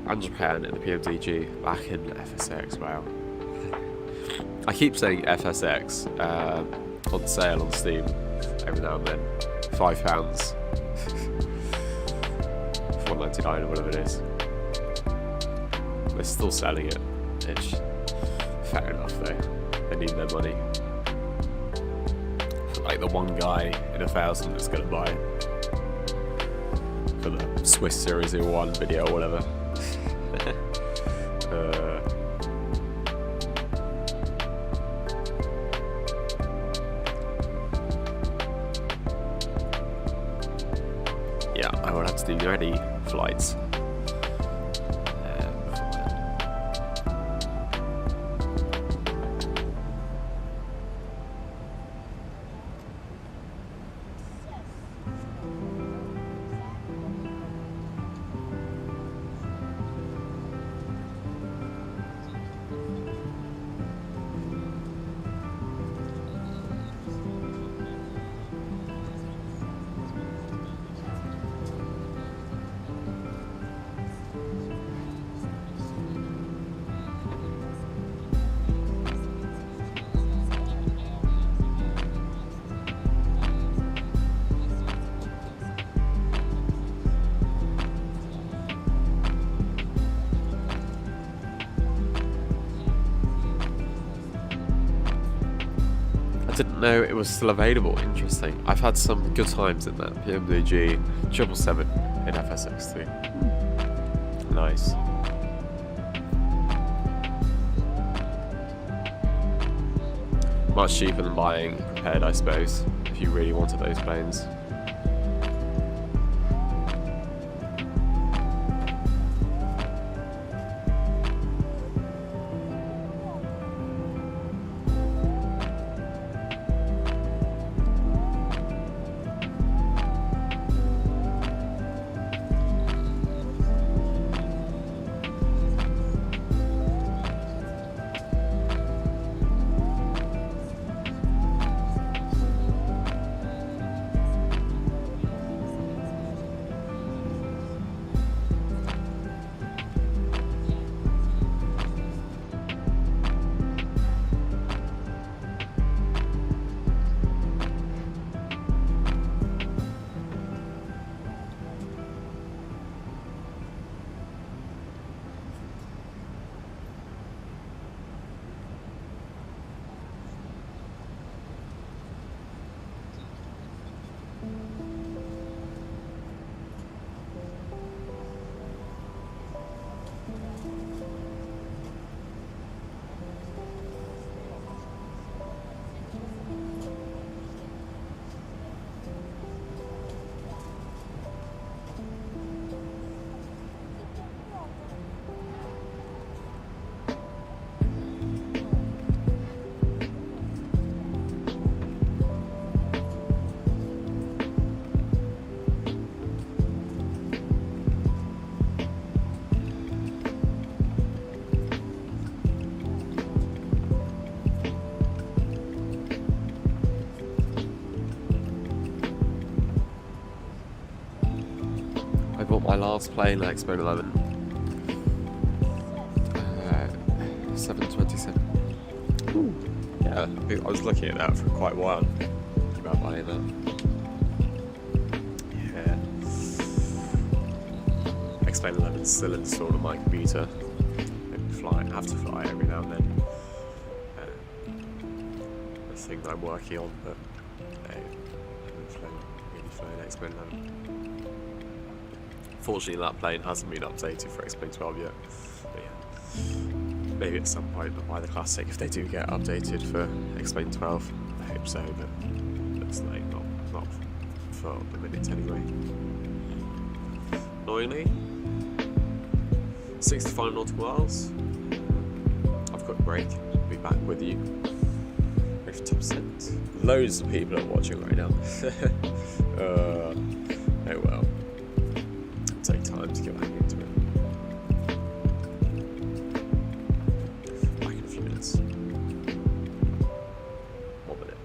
and Japan in the PMDG back in FSX. Wow. I keep saying FSX on sale on Steam every now and then. £5. $4.99 or whatever it is. They're still selling it. Ish. Fair enough though. They need their money. For like the one guy in 1,000 that's gonna buy it. For the Swiss Series 01 video or whatever. Yeah, I will have to do ready flights. I didn't know it was still available. Interesting. I've had some good times in that. PMDG 777 in FSX3. Nice. Much cheaper than buying prepared, I suppose, if you really wanted those planes. My last plane, Expo 11. 727. Yeah, I was looking at that for quite a while. About buying that. Yeah. Expo 11 is still installed on my computer. I have to fly every now and then. The thing that I'm working on, but I haven't really flown Expo 11. Fortunately, that plane hasn't been updated for Expo 12 yet. But yeah, maybe at some point I'll buy the Classic if they do get updated for Expo 12. I hope so, but looks like not for the minute anyway. Annoyingly, 65 nautical miles. I've got a break. I'll be back with you. 50%. Loads of people are watching right now. Oh well. Take time to get back into it. Back in a few minutes. 1 minute.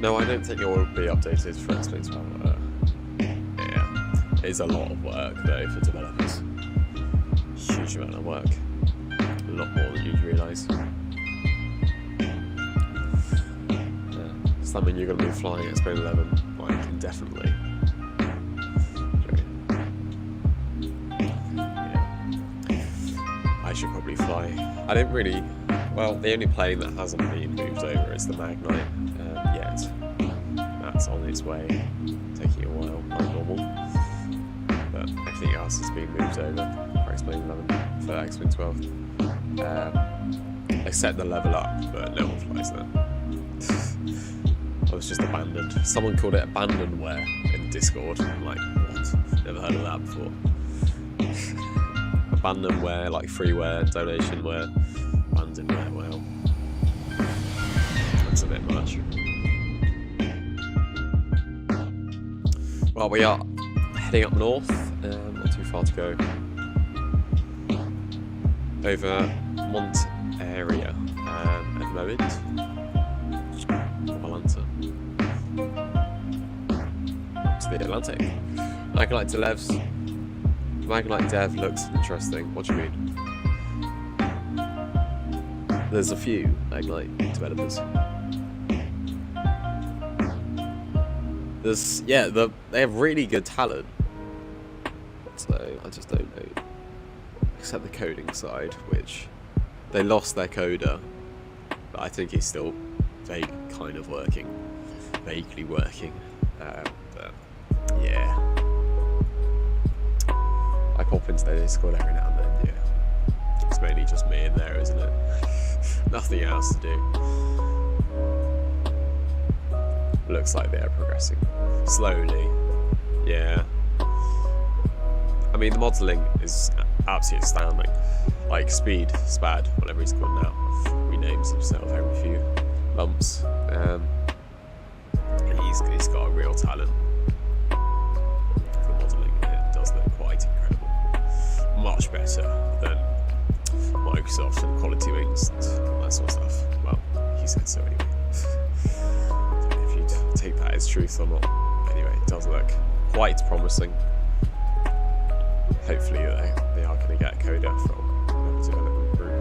No, I don't think it will be updated for XP12. Yeah, it is a lot of work though for developers. Huge amount of work. A lot more than you'd realise. Does that mean you're going to be flying XP11? Well, I can definitely. Yeah. I should probably fly. I didn't really. Well, the only plane that hasn't been moved over is the Magnite yet. That's on its way, taking a while, like normal. But everything else has been moved over for XP11, for XP12. Except the level up, but no one flies there. I was just abandoned. Someone called it abandonware in Discord. I'm like, what? Never heard of that before. Abandonware, like freeware, donationware. Abandonware, well. That's a bit much. Well, we are heading up north. Not too far to go. Over Mont area at the moment. To the Atlantic. Magnite Delevs. Magnite Dev looks interesting. What do you mean? There's a few Magnite developers. They have really good talent. So I just don't know. Except the coding side, which they lost their coder, but I think he's still vaguely working. But yeah, I pop into their Discord every now and then. Yeah, it's mainly just me in there, isn't it? Nothing else to do. Looks like they're progressing slowly. Yeah. I mean, the modelling is absolutely astounding. Like Spad, whatever he's called now, renames himself every few months. And he's got a real talent for modelling. It does look quite incredible. Much better than Microsoft and Quality Wings and all that sort of stuff. Well, he said so anyway. Don't know if you'd take that as truth or not. Anyway, it does look quite promising. Hopefully they are going to get a coder from the development group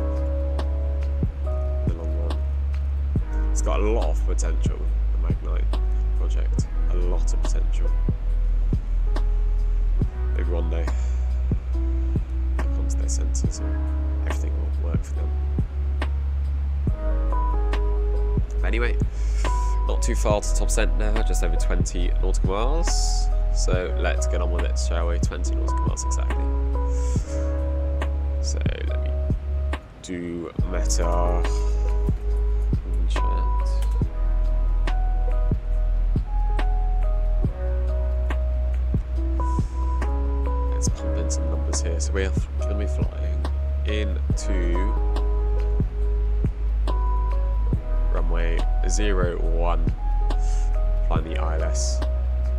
in the long run. It's got a lot of potential, the Magnite project. A lot of potential. Maybe one day it comes to their senses and everything will work for them. Anyway, not too far to top cent now, just over 20 nautical miles. So let's get on with it, shall we? 20 nautical miles exactly. So let me do meta chat. Let's pump in some numbers here. So we are going to be flying into runway 01, flying the ILS.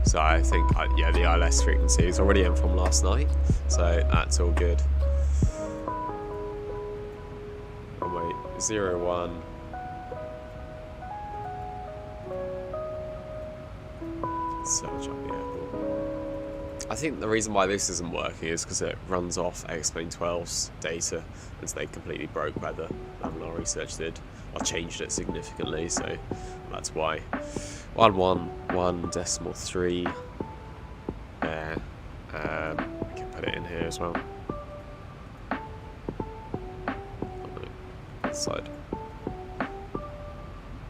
So I think, the ILS frequency is already in from last night, so that's all good. Runway 01. Search up the airport. I think the reason why this isn't working is because it runs off XP12's data, and so they completely broke where the laminar research did. I changed it significantly, so that's why. 111.3 there. I can put it in here as well. That side.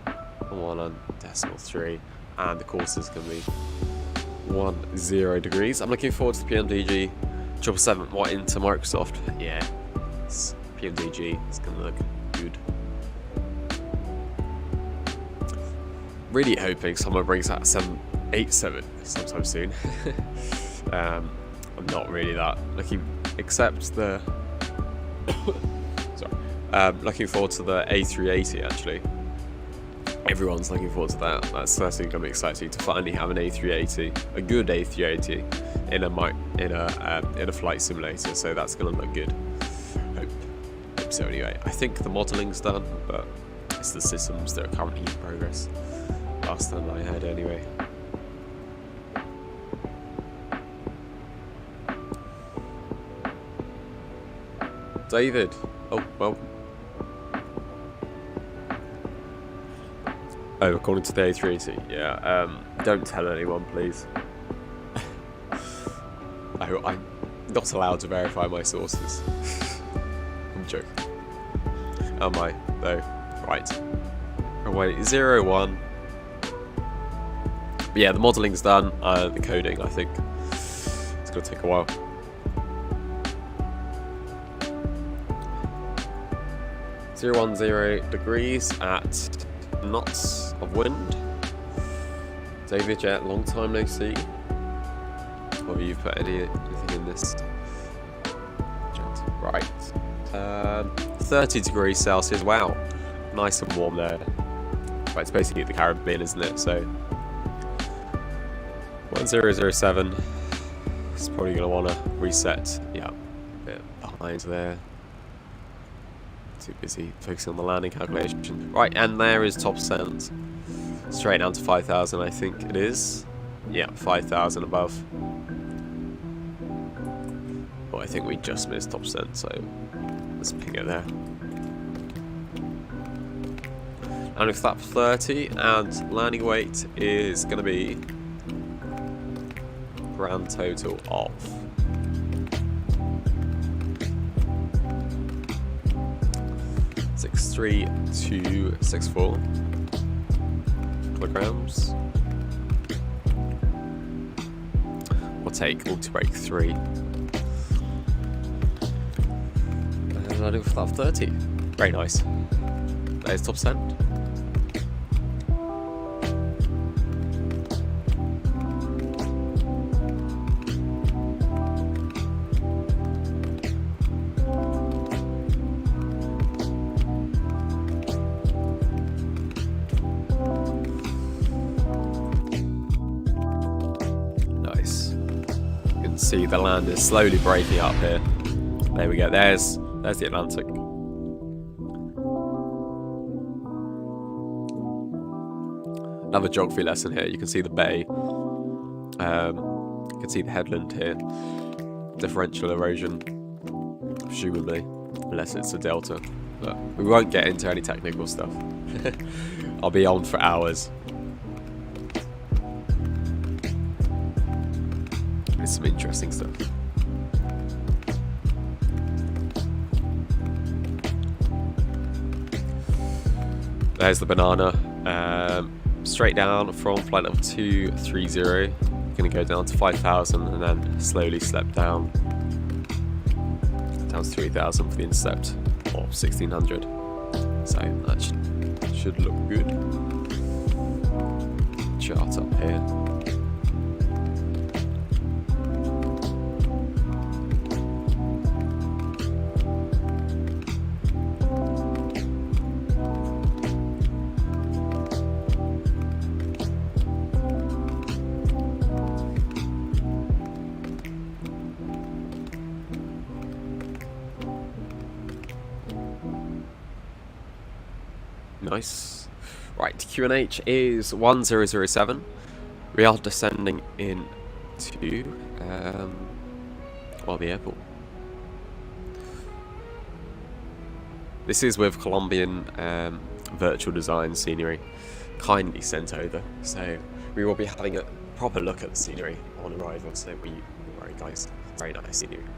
111.3, and the course is going to be 10 degrees. I'm looking forward to the PMDG 777 what into Microsoft. Yeah, it's PMDG. It's going to look good. Really hoping someone brings out 787 sometime soon. I'm not really that looking, except the looking forward to the A380 actually. Everyone's looking forward to that. That's certainly going to be exciting to finally have an A380, a good A380 in a flight simulator. So that's going to look good. Hope so anyway. I think the modelling's done, but it's the systems that are currently in progress. faster than I had anyway. David. Oh, well. Oh, according to the A380. Yeah, don't tell anyone, please. I'm not allowed to verify my sources. I'm joking. Am I, though? Right. Oh, wait, 01. But yeah, the modelling's done. The coding, I think, it's going to take a while. .010 degrees at knots of wind. David, yeah, long time no see. Or have you put anything in this chat? Right. 30 degrees Celsius. Wow. Nice and warm there. Right, it's basically the Caribbean, isn't it? So 1007. It's probably going to want to reset. Yeah, a bit behind there. Too busy focusing on the landing calculation. Right, and there is top percent. Straight down to 5,000, I think it is. Yeah, 5,000 above. Well, I think we just missed top percent, so let's ping it there. Landing flap 30, and landing weight is going to be grand total of 63264 kilograms. We'll take multi-break 3. And landing flap 30. Very nice. There's top percent. See the land is slowly breaking up here. There we go. There's the Atlantic. Another geography lesson here. You can see the bay. You can see the headland here. Differential erosion, presumably, unless it's a delta. But we won't get into any technical stuff. I'll be on for hours. It's some interesting stuff. There's the banana. Straight down from flight level 230. Going to go down to 5,000 and then slowly slip down. Down to 3,000 for the intercept, or 1,600. So that should look good. Chart up here. Nice. Right, QNH is 1007. We are descending into the airport. This is with Colombian Virtual Design scenery kindly sent over, so we will be having a proper look at the scenery on arrival. So we very nice scenery. –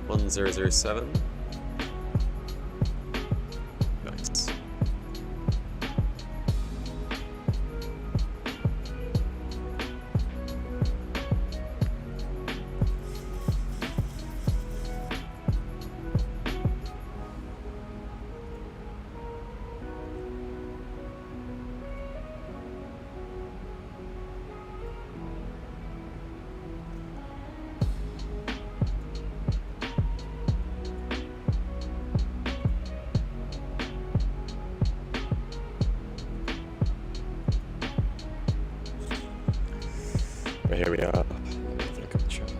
1007. Nice. But here we are. Look at the chart.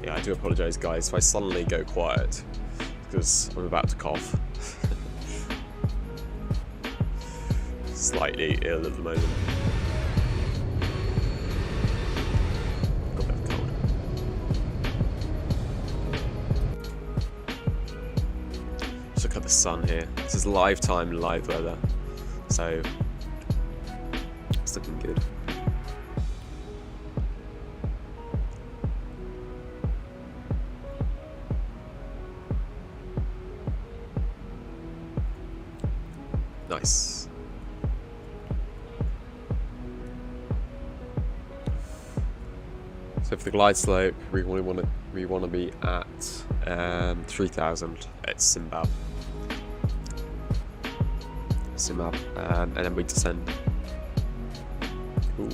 Yeah, I do apologise, guys, if I suddenly go quiet. Because because I'm about to cough. Slightly ill at the moment. Got a bit of a cold. Just look at the sun here. This is live time, live weather. So it's looking good. Nice. So for the glide slope, we want to be at 3,000 at Simbab, and then we descend. Cool.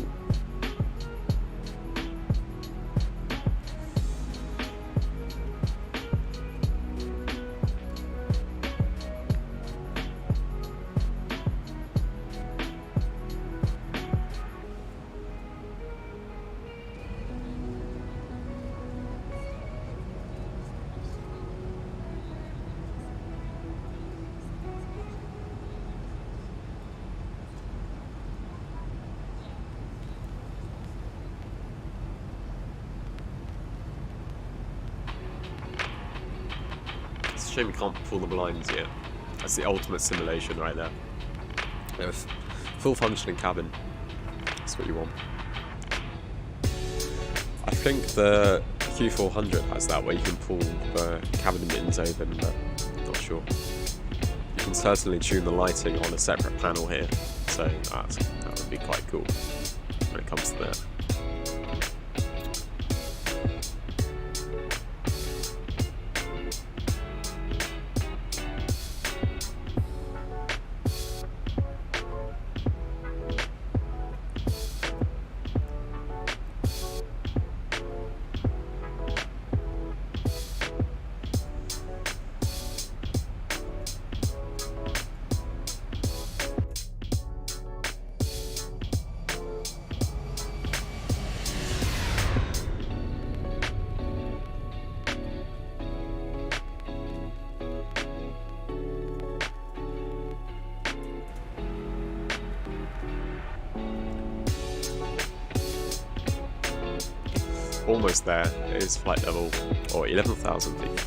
It's a shame we can't pull the blinds yet. That's the ultimate simulation right there. You have a full functioning cabin. That's what you want. I think the Q400 has that, where you can pull the cabin bins open, but I'm not sure. You can certainly tune the lighting on a separate panel here, so that would be quite cool when it comes to that. Almost there. It is flight level, or 11,000 feet.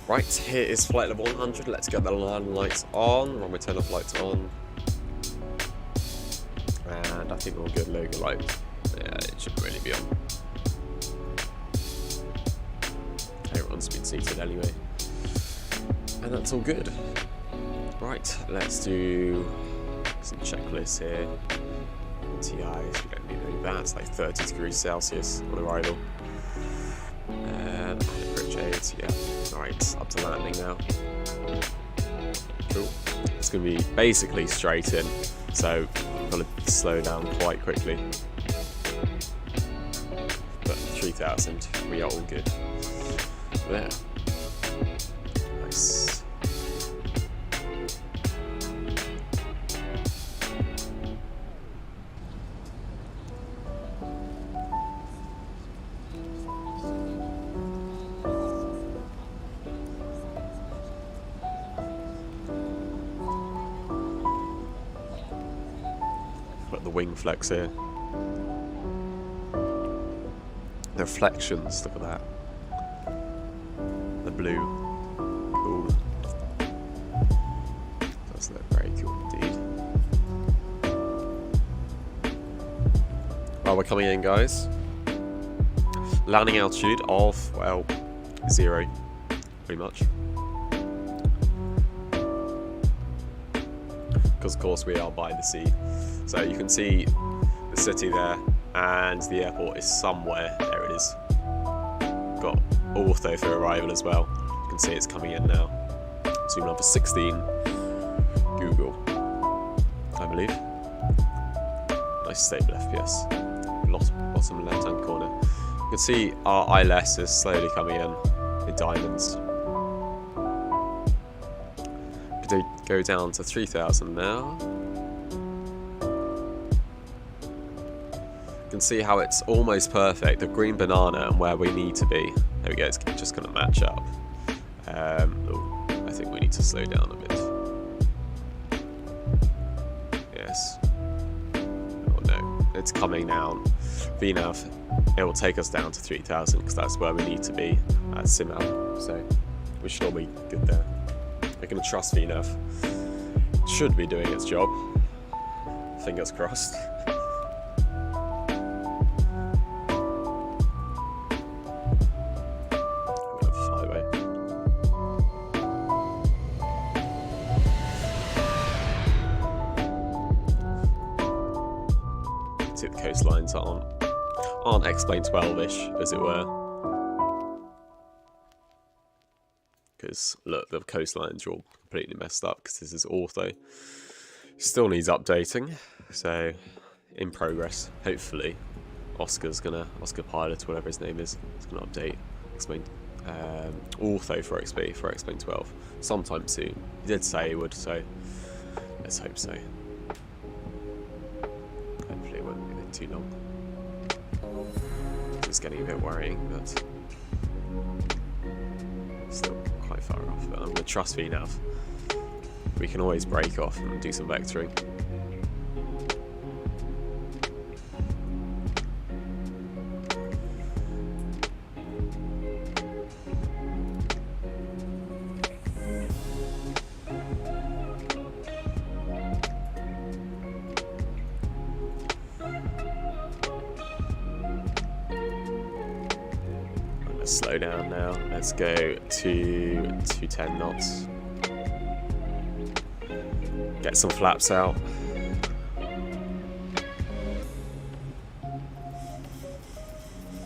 Right, here is flight level 100. Let's get the landing lights on. Runway turn-off lights on. And I think we'll get logo lights. Yeah, it should really be on. Everyone's been seated anyway. And that's all good. Right, let's do some checklists here. TIs, we don't need any of that. It's like 30 degrees Celsius on arrival. And bridge aids, yeah. Alright, up to landing now. Cool. It's going to be basically straight in, so I've got to slow down quite quickly. But 3,000, we are all good. There. Nice. Got the wing flex here. The reflections, look at that. The blue. Cool. Does look very cool indeed. Well, we're coming in, guys. Landing altitude of, well, 0, pretty much. Because of course we are by the sea. So you can see the city there, and the airport is somewhere. There it is. Got ortho for arrival as well. You can see it's coming in now. Zoom number 16. Google, I believe. Nice stable FPS. Bottom left hand corner. You can see our ILS is slowly coming in diamonds. Could go down to 3,000 now. You can see how it's almost perfect. The green banana and where we need to be. There we go. It's just going to match up. Oh, I think we need to slow down a bit. Yes. Oh no, it's coming down. VNAV, it will take us down to 3,000 because that's where we need to be at SimApp. So we should all be good there. We're going to trust VNAV. It should be doing its job. Fingers crossed. See, the coastlines aren't X-Plane 12-ish, as it were. Because, look, the coastlines are all completely messed up, because this is ortho. Still needs updating, so in progress, hopefully. Oscar Pilot, whatever his name is gonna update X-Plane ortho for X-Plane 12 sometime soon. He did say he would, so let's hope so. Hopefully it won't be too long. It's getting a bit worrying, but still quite far off. But I'm gonna trust VNAV. We can always break off and do some vectoring. Slow down now. Let's go to 210 knots. Get some flaps out.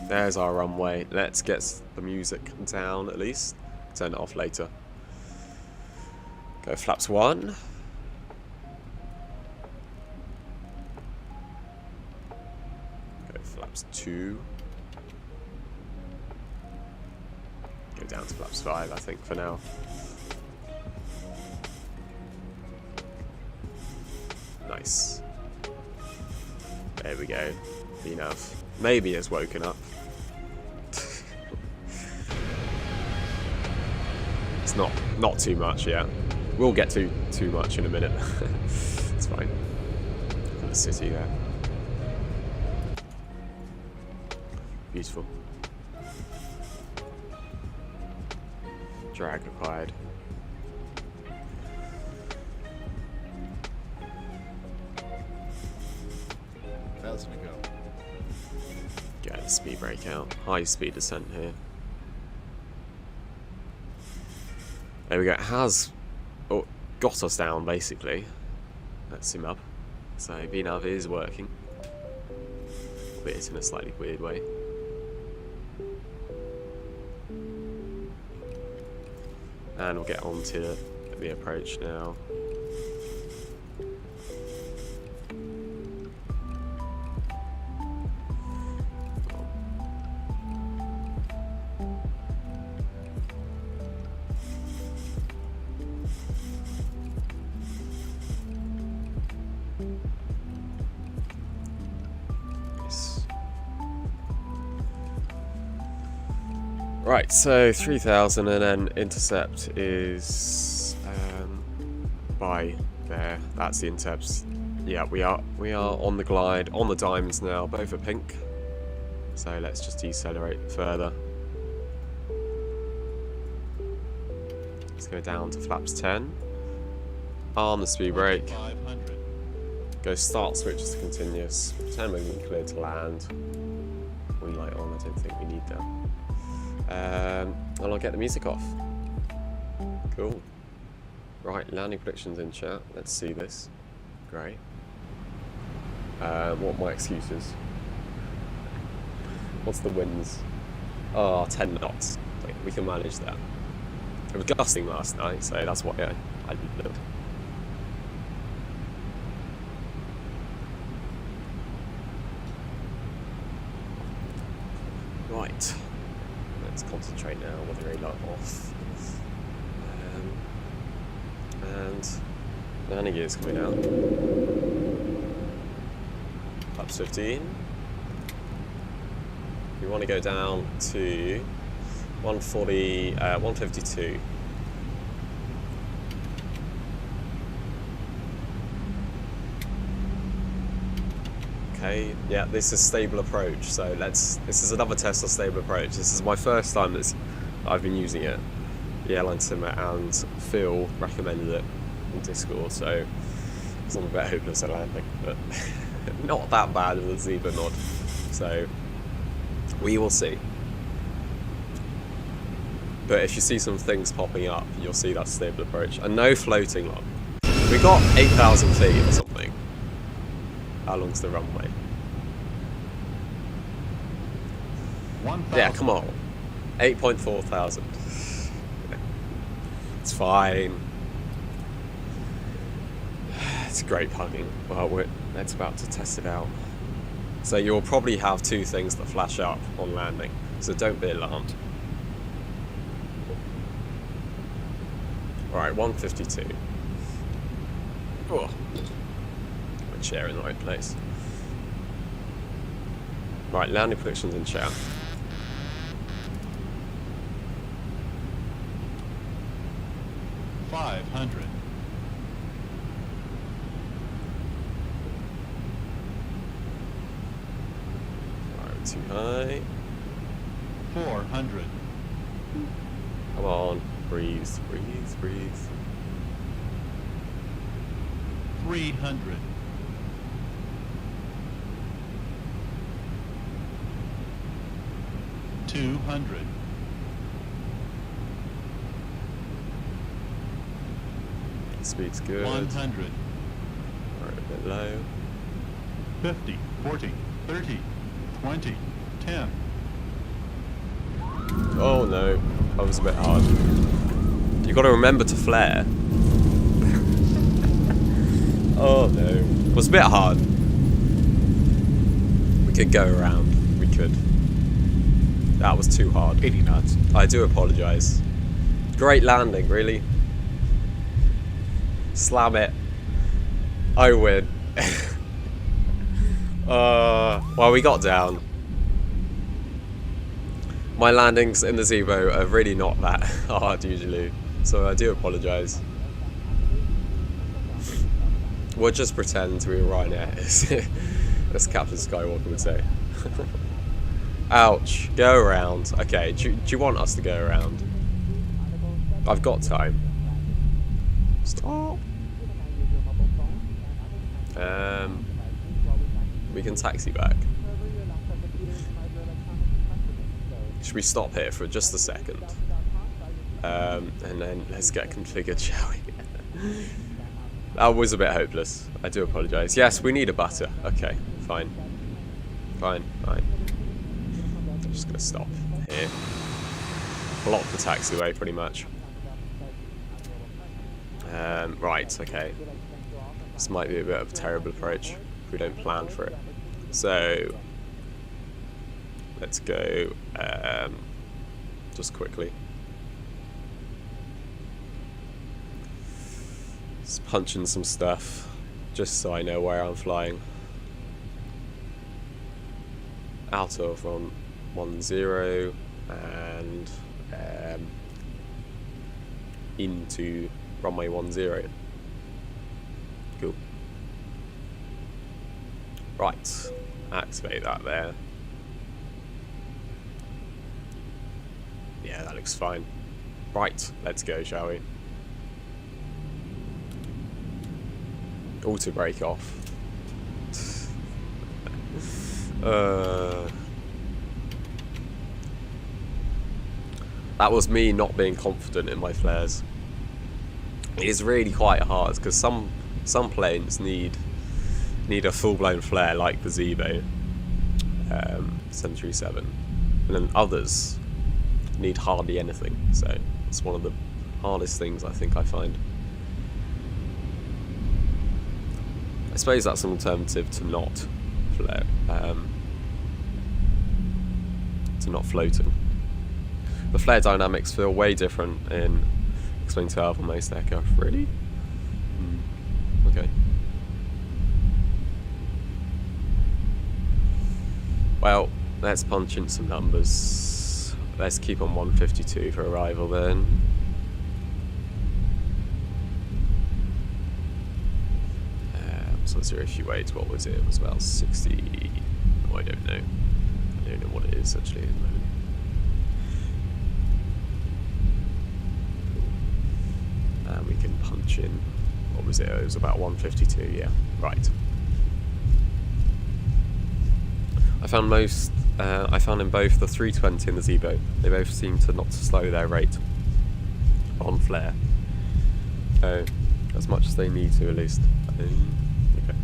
There's our runway. Let's get the music down at least. Turn it off later. Go flaps 1. Go flaps 2. Go down to flaps 5, I think, for now. Nice. There we go. VNAV maybe has woken up. It's not too much yet. We'll get to too much in a minute. It's fine. Got the city there. Beautiful. Drag required. That's gonna go. Get the speed brake out. High speed descent here. There we go. It has got us down basically. Let's zoom up. So VNAV is working. But it's in a slightly weird way. And we'll get on to the approach now. Yes. Right, so 3,000 and then intercept is by there. That's the intercepts. Yeah, we are on the glide, on the diamonds now, both are pink. So let's just decelerate further. Let's go down to flaps 10. Arm the speed brake. 500. Go start switches to continuous. Pretend we're being cleared to land. Green light on, I don't think we need that. And I'll get the music off. Cool. Right, landing predictions in chat. Let's see this. Great. What are my excuses? What's the winds? Oh, 10 knots. We can manage that. It was gusting last night, so that's why I did. to concentrate now with the radar off. And landing gear's coming out. Flaps 15. We want to go down to 140, 152. Okay, yeah, this is stable approach. So this is another test of stable approach. This is my first time I've been using it. The airline simmer, and Phil recommended it in Discord, so it's a bit hopeless at landing, but not that bad with the ZIBO nod. So we will see. But if you see some things popping up, you'll see that stable approach. And no floating log. We got 8,000 feet or something. How long's the runway? 1,000. Yeah, come on. 8.4 thousand. It's fine. It's great pugging. Well, that's about to test it out. So you'll probably have two things that flash up on landing. So don't be alarmed. Alright, 152. Oh. My chair in the right place. Right, landing predictions in chat. $500. Alright, too high. 400. Come on, breathe, breathe, breathe. 300. 200. Speed's good. 100. Alright, a bit low. 50. 40. 30. 20. 10. Oh no, that was a bit hard. You got to remember to flare. Oh no, it was a bit hard. We could go around. We could. That was too hard. 80 knots. I do apologise. Great landing, really. Slam it. I win. Well, we got down. My landings in the ZIBO are really not that hard usually, so I do apologise. We'll just pretend we were Ryanair, as Captain Skywalker would say. Ouch. Go around. Okay, do you want us to go around? I've got time. Stop. We can taxi back. Should we stop here for just a second? And then let's get configured, shall we? That was a bit hopeless. I do apologise. Yes, we need a butter. Okay, fine. Fine, fine. I'm just going to stop here. Block the taxiway, pretty much. Right, okay. This might be a bit of a terrible approach if we don't plan for it. So, let's go just quickly. Just punch in some stuff, just so I know where I'm flying. Out of 10 and into runway 10. Cool. Right, activate that there. Yeah, that looks fine. Right, let's go, shall we? Auto brake off. That was me not being confident in my flares. It is really quite hard because some planes need a full-blown flare like the ZIBO 737, and then others need hardly anything. So it's one of the hardest things I think I find. I suppose that's an alternative to not flare, to not floating. The flare dynamics feel way different in Explain 12 on most aircraft. Really? Okay. Well, let's punch in some numbers. Let's keep on 152 for arrival then. So zero if you wait, what was it? It was about 60. Oh, I don't know. I don't know what it is actually at the moment. And we can punch in. What was it? It was about 152. Yeah, right. I found in both the 320 and the ZIBO, they both seem to not slow their rate on flare. As much as they need to, at least. Okay.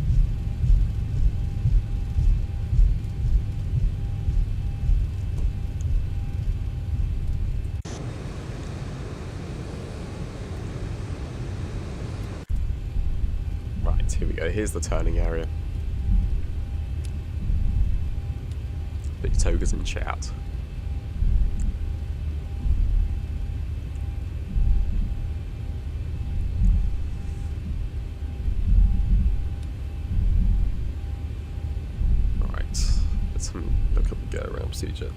Right, here we go. Here's the turning area. Big togas in chat. Alright, let's look at the go around procedure.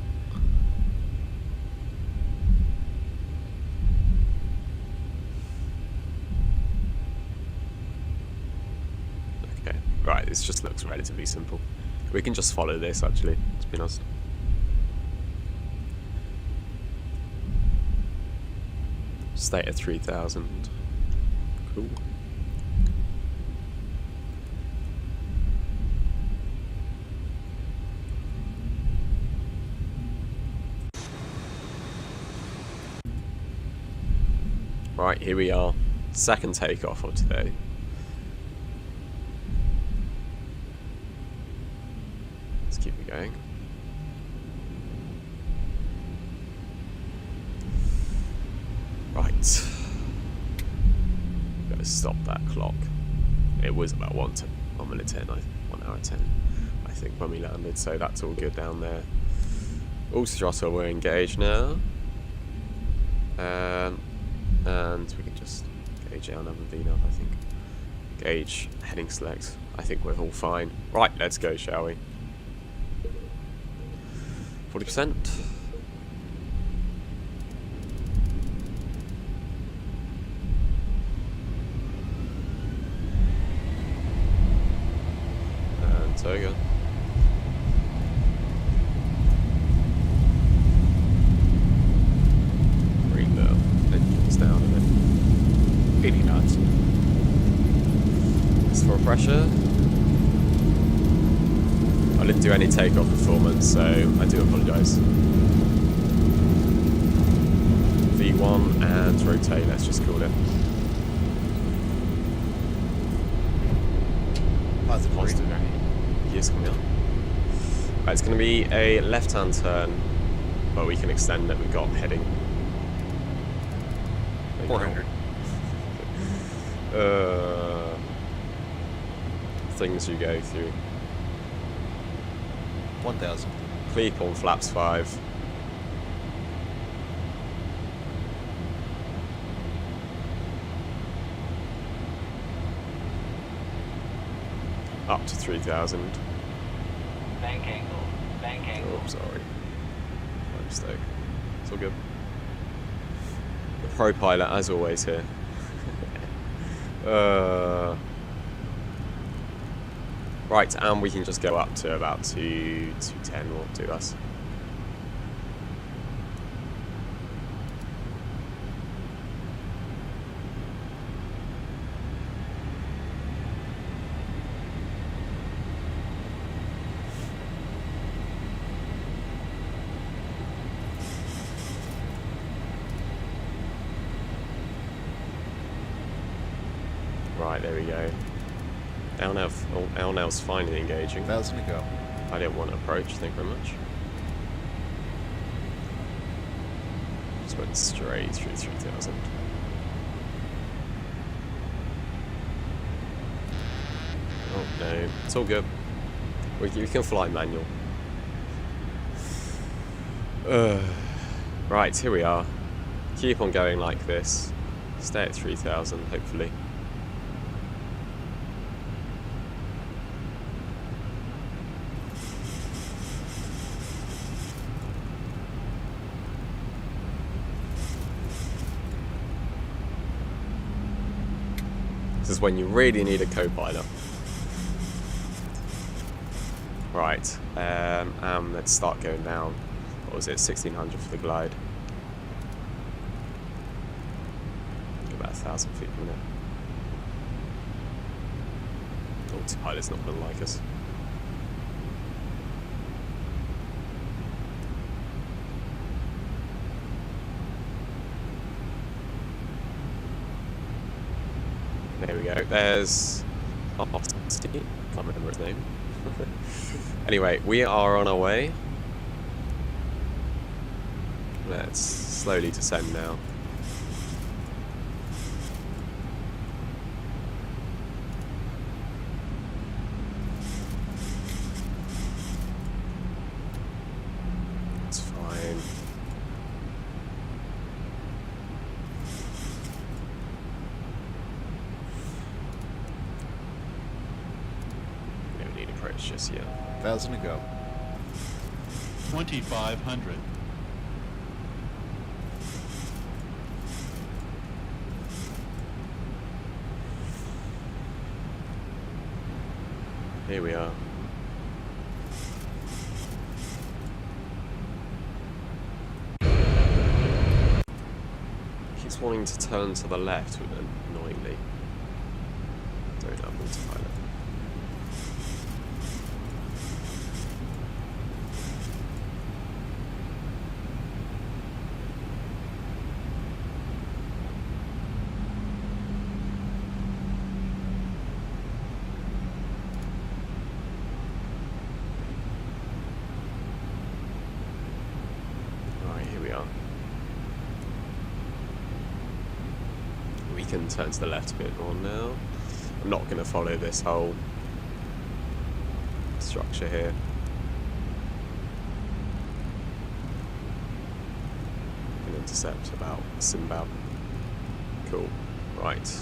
Okay, right, this just looks relatively simple. We can just follow this actually, to be honest. Stay at 3,000. Cool. Right, here we are. Second takeoff of today. Keep it going. Right. Gotta stop that clock. It was about 1 minute 10, 1 hour 10, I think, when we landed, so that's all good down there. All throttle, we're engaged now. And we can just gauge our number VNAV, I think. Gauge, heading select. I think we're all fine. Right, let's go, shall we? 40%. And toga. Bring the engines down a bit. 80 knots. As for pressure, I didn't do any takeoff performance, so I do apologise. V1 and rotate, let's just call it. Positive. Gears coming up. Right, it's going to be a left-hand turn, but we can extend it. We've got heading. 400. Things you go through. 1,000. Cleep on flaps 5. Up to 3,000. Bank angle. Bank angle. Oh, sorry. My mistake. It's all good. The pro pilot, as always, here. Right, and we can just go up to about 210 or 2S. Right, there we go. Now's finally engaging. 1,000 to go. I didn't want to approach, thank you very much. Just went straight through 3,000. Oh no, it's all good. We can fly manual. Right, here we are. Keep on going like this. Stay at 3,000, hopefully. This is when you really need a co-pilot. Right, let's start going down. What was it, 1600 for the glide? About 1,000 feet per minute. Autopilot's not going to like us. There we go. There's... Oh, can't remember his name. Anyway, we are on our way. Let's slowly descend now. It's fine. We don't need approach just yet. 1,000 to go. 2,500. Here we are. Keeps wanting to turn to the left, annoyingly. Don't have autopilot. We can turn to the left a bit more now. I'm not going to follow this whole structure here. Can intercept about Simbab. Cool. Right.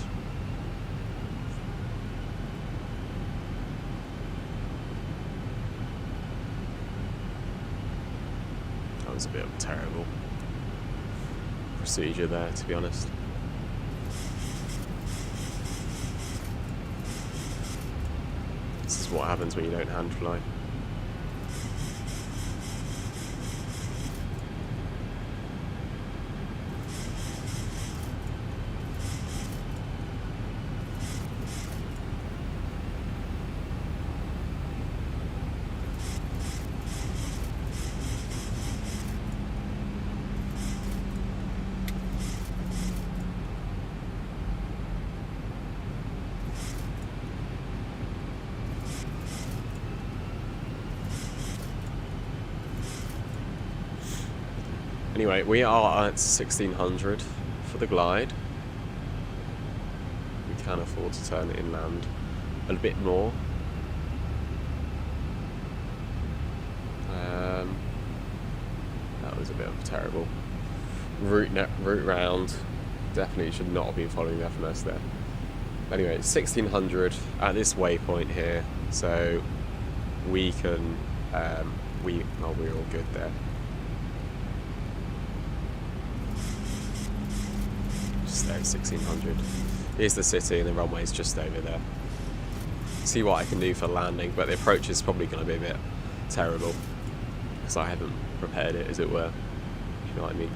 That was a bit of a terrible procedure there, to be honest. This is what happens when you don't hand fly. Anyway, we are at 1600 for the glide. We can afford to turn it inland a bit more. That was a bit of a terrible route round. Definitely should not have been following the FMS there. Anyway, 1600 at this waypoint here, so we can we're all good there. Just there at 1600. Here's the city and the runway's just over there. See what I can do for landing, but the approach is probably going to be a bit terrible because I haven't prepared it, as it were. You know what I mean?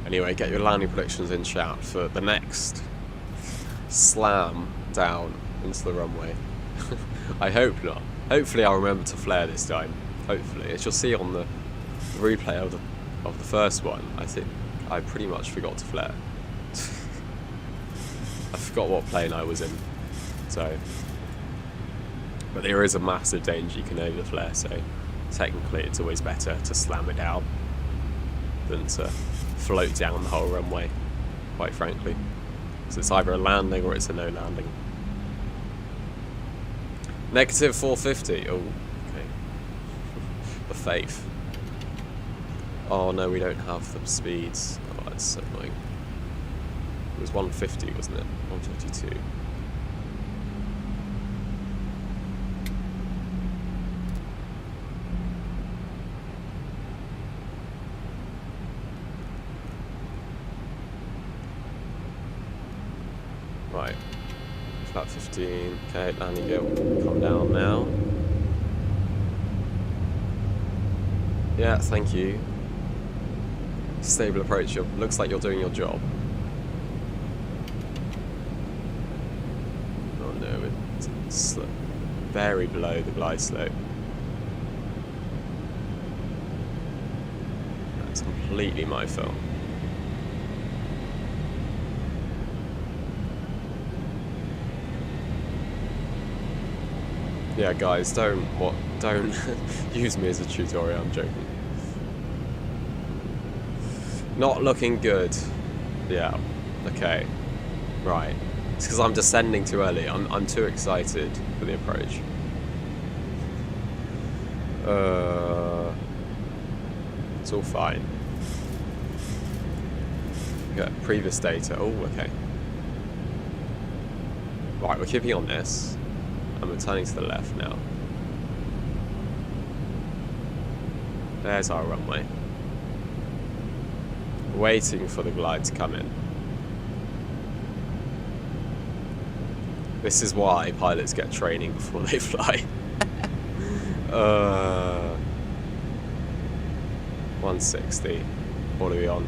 Anyway, get your landing predictions in chat for the next slam down into the runway. I hope not. Hopefully I'll remember to flare this time. Hopefully. As you'll see on the replay of the first one, I think I pretty much forgot to flare. I forgot what plane I was in. So, but there is a massive danger you can over flare, so technically it's always better to slam it down than to float down the whole runway, quite frankly. So it's either a landing or it's a no landing. Negative 450. Oh, okay. The faith. Oh no, we don't have the speeds. Oh, that's so annoying. It was 150, wasn't it? 152. Right. Flat 15. Okay, landing gear will come down now. Yeah, thank you. Stable approach. Looks like you're doing your job. Oh no, it's very below the glide slope. That's completely my fault. Yeah, guys, don't use me as a tutorial. I'm joking. Not looking good. Yeah. Okay. Right. It's because I'm descending too early. I'm too excited for the approach. It's all fine. Okay, previous data. Oh, okay. Right, we're keeping on this. And we're turning to the left now. There's our runway. Waiting for the glide to come in. This is why pilots get training before they fly. 160. What are we on?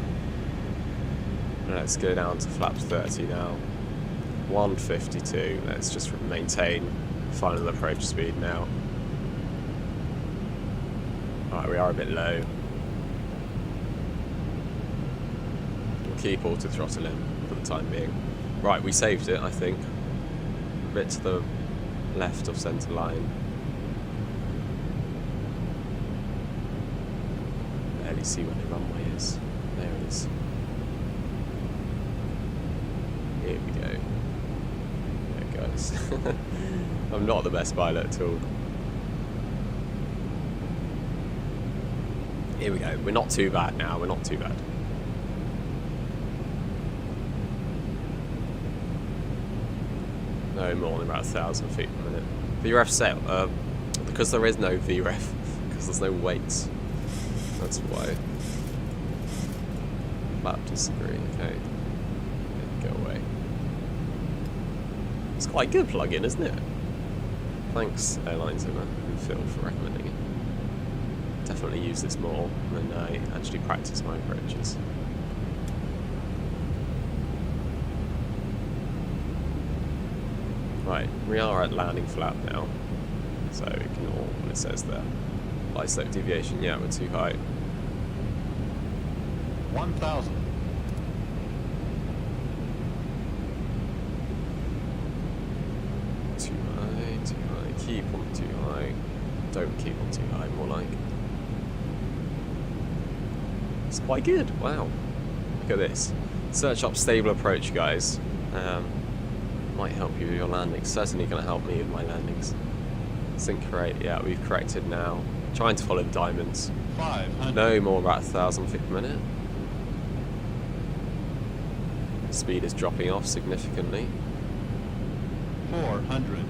Let's go down to flaps 30 now. 152. Let's just maintain final approach speed now. Alright, we are a bit low. We'll keep auto throttling for the time being. Right, we saved it, I think. A bit to the left of centre line. Barely see where the runway is. There it is. Here we go. There it goes. I'm not the best pilot at all. Here we go. We're not too bad now. We're not too bad. No more than about 1,000 feet per minute. VREF sail. Because there is no VREF. Because there's no weights. That's why. Map disagree. Okay. Go away. It's quite a good plugin, isn't it? Thanks, Airlines and Phil, for recommending it. Definitely use this more when I actually practice my approaches. Right, we are at landing flap now, so ignore what it says there. Light slope deviation, yeah, we're too high. 1,000. Too high, too high. Keep on too high. Don't keep on too high, more like. It's quite good, wow. Look at this. Search up stable approach, guys. Might help you with your landings. Certainly going to help me with my landings. Sync correct, yeah, we've corrected now. Trying to follow the diamonds. 500. No more about 1,000 feet per minute. Speed is dropping off significantly. 400.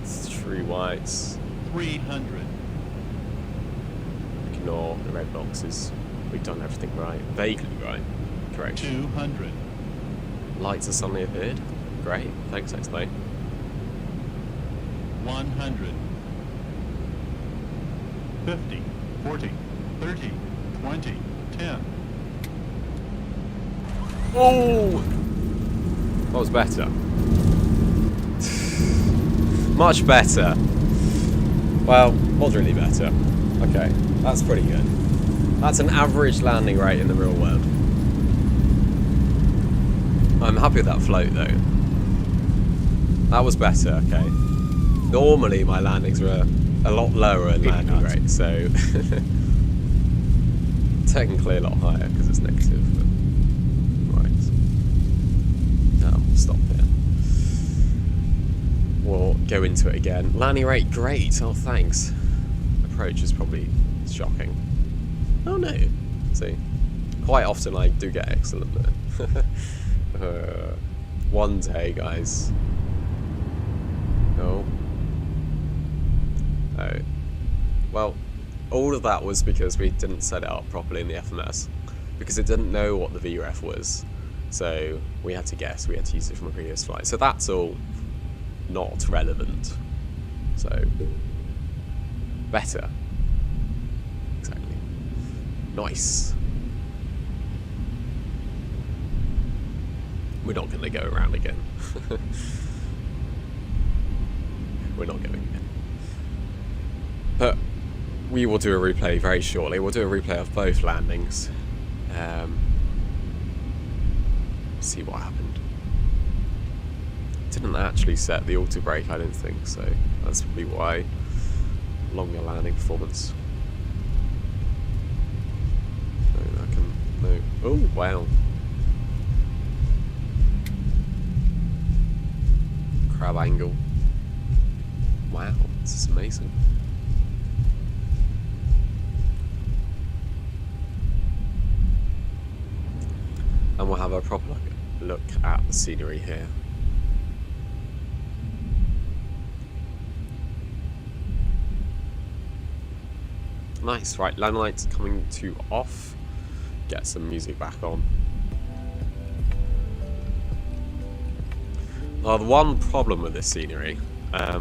It's 3 whites. 300. Ignore the red boxes. We've done everything right. Vaguely right. Correct. 200. Lights have suddenly appeared. Great. Thanks, Explain. 100. 50. 40. 30. 20. 10. Oh! That was better. Much better. Well, moderately better. Okay, that's pretty good. That's an average landing rate in the real world. I'm happy with that float though. That was better, okay. Normally my landings were a lot lower in landing rate, so technically a lot higher because it's negative, but right. Now we'll stop here. We'll go into it again. Landing rate, great, oh thanks. Approach is probably shocking. Oh no, see. Quite often I do get excellent there. One day, guys. No. Oh. Well, all of that was because we didn't set it up properly in the FMS. Because it didn't know what the VREF was. So we had to guess, we had to use it from a previous flight. So that's all not relevant. So, better. Exactly. Nice. We're not going to go around again. We're not going again. But we will do a replay very shortly. We'll do a replay of both landings. See what happened. Didn't actually set the auto brake, I don't think, so that's probably why. Longer landing performance. No, I can. No. Oh, wow. Crab angle. Wow, this is amazing. And we'll have a proper look at the scenery here. Nice, right, land lights coming to off. Get some music back on. Now, the one problem with this scenery, I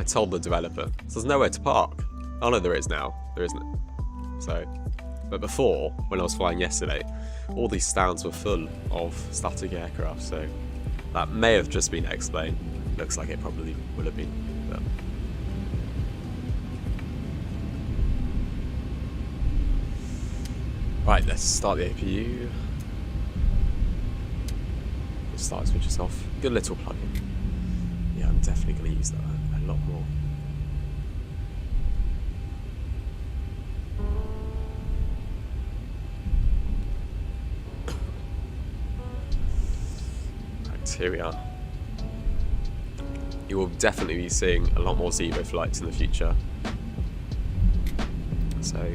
told the developer, there's nowhere to park. Oh no, there is now. There isn't. So, but before, when I was flying yesterday, all these stands were full of static aircraft, so that may have just been explained. Looks like it probably would have been. But right, let's start the APU. Start switches off. Good little plugin. Yeah, I'm definitely going to use that a lot more. Right, here we are. You will definitely be seeing a lot more ZIBO flights in the future. So,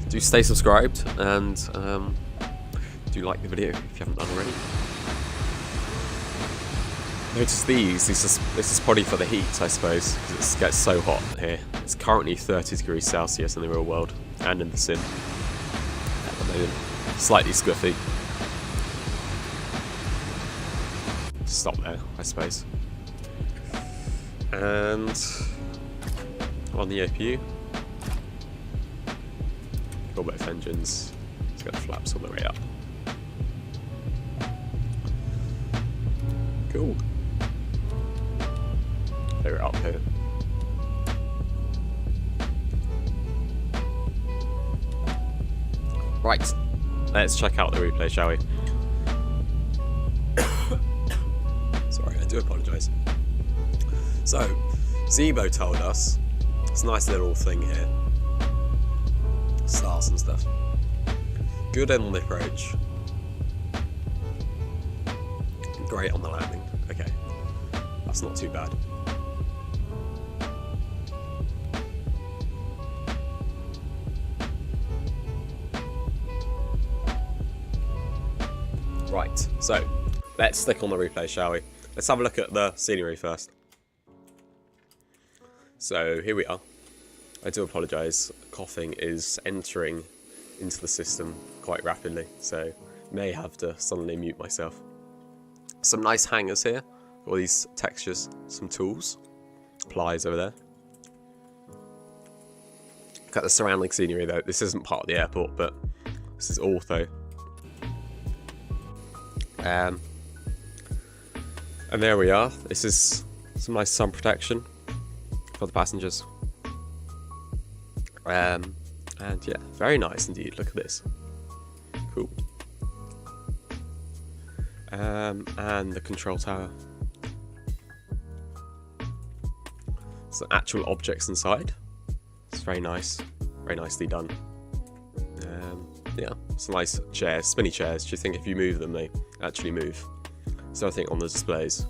do stay subscribed and do like the video if you haven't done already. Notice this is probably for the heat, I suppose, because it gets so hot here. It's currently 30 degrees Celsius in the real world, and in the sim. At the moment, slightly squiffy. Stop there, I suppose. And on the APU, got both engines. It's got the flaps all the way up. Cool. They're up here. Right, let's check out the replay, shall we? Sorry, I do apologise. So, ZIBO told us, it's a nice little thing here. Stars and stuff. Good on the approach. Great on the landing. Okay, that's not too bad. Right, so let's stick on the replay, shall we? Let's have a look at the scenery first. So here we are. I do apologise, coughing is entering into the system quite rapidly, so may have to suddenly mute myself. Some nice hangers here, all these textures, some tools, pliers over there. Look at the surrounding scenery though. This isn't part of the airport, but this is ortho. And there we are. This is some nice sun protection for the passengers. And yeah, very nice indeed. Look at this. Cool. And the control tower. So actual objects inside. It's very nice. Very nicely done. Yeah, some nice chairs, spinny chairs. Do you think if you move them, they actually move? So I think on the displays.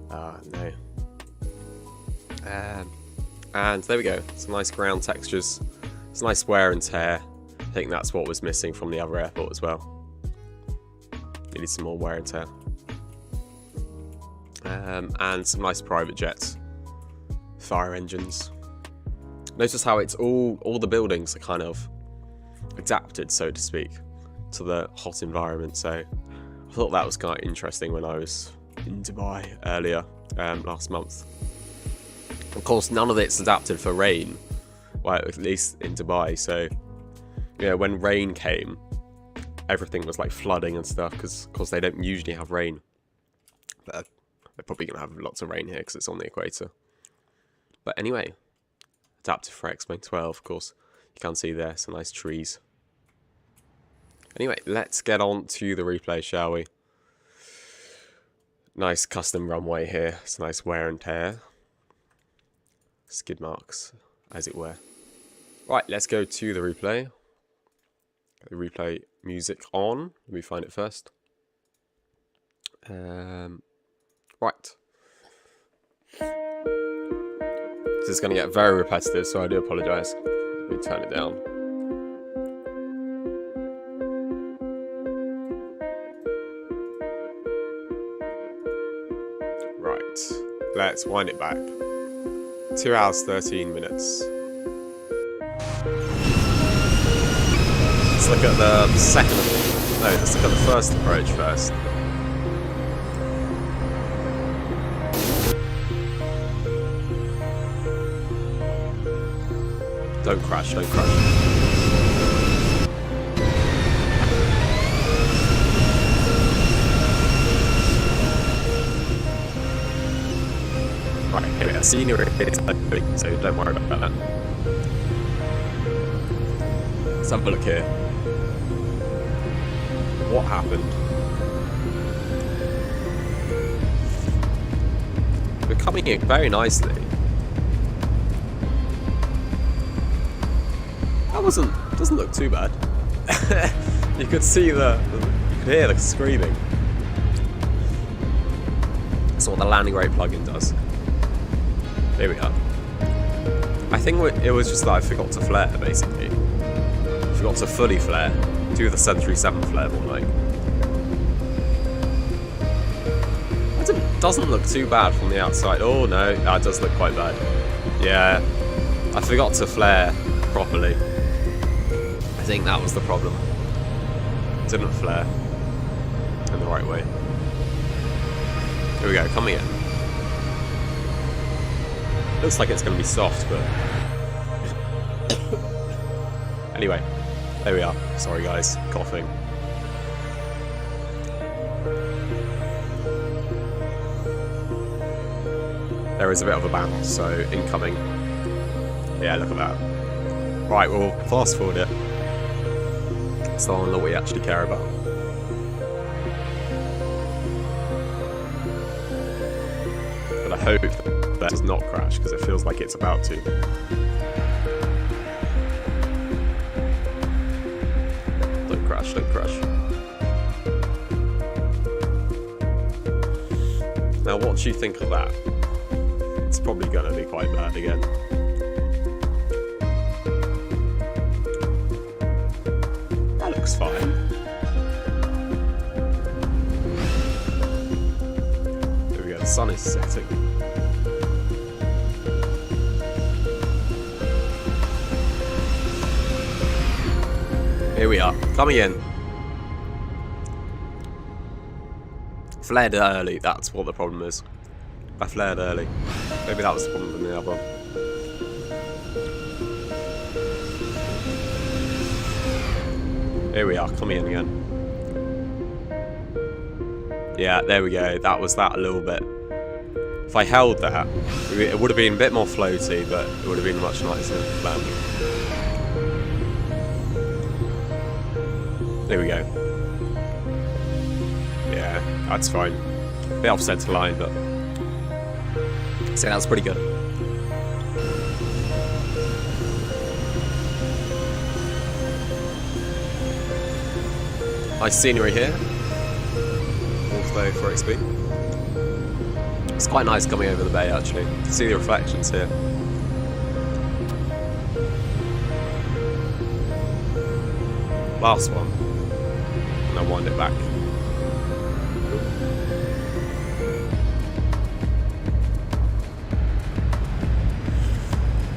No. And there we go. Some nice ground textures. Some nice wear and tear. I think that's what was missing from the other airport as well. Needed some more wear and tear. And some nice private jets. Fire engines. Notice how it's all the buildings are kind of adapted, so to speak, to the hot environment. So I thought that was kind of interesting when I was in Dubai earlier last month. Of course, none of it's adapted for rain, well, at least in Dubai. So, you know, when rain came, everything was like flooding and stuff because, of course, they don't usually have rain. But they're probably going to have lots of rain here because it's on the equator. But anyway, adapted for X-Plane 12, of course. You can see there some nice trees. Anyway, let's get on to the replay, shall we? Nice custom runway here. It's a nice wear and tear. Skid marks, as it were. Right, let's go to the replay. The replay music on. Let me find it first. Right. This is going to get very repetitive, so I do apologise. Let me turn it down. Right, let's wind it back. 2 hours, 13 minutes. Let's look at the second, no, let's look at the first approach first. Don't crash, don't crash. Right, here we go. Scenery is ugly, so don't worry about that. Let's have a look here. What happened? We're coming in very nicely. That doesn't look too bad. You could see you could hear the screaming. That's what the landing rate plugin does. Here we are. I think it was just that I forgot to flare, basically. I forgot to fully flare. Do the Century 7 flare more like. It doesn't look too bad from the outside. Oh no, that does look quite bad. Yeah, I forgot to flare properly. I think that was the problem. Didn't flare in the right way. Here we go, coming in. Looks like it's going to be soft, but... Anyway, there we are. Sorry guys, coughing. There is a bit of a bounce, so incoming. Yeah, look at that. Right, we'll fast forward it. So on what we actually care about. But I hope that does not crash, because it feels like it's about to. Don't crash, don't crash. Now what do you think of that? It's probably going to be quite bad again. That looks fine. There we go, the sun is setting. Here we are, coming in. Flared early, that's what the problem is. I flared early. Maybe that was the problem with the other one. Here we are, coming in again. Yeah, there we go. That was that a little bit. If I held that, it would have been a bit more floaty, but it would have been much nicer landing. There we go. Yeah, That's fine. A bit off centre line, but so that's pretty good. Nice scenery here. Waterflow for XP. It's quite nice coming over the bay actually. You can see the reflections here. Last one. And I'll wind it back.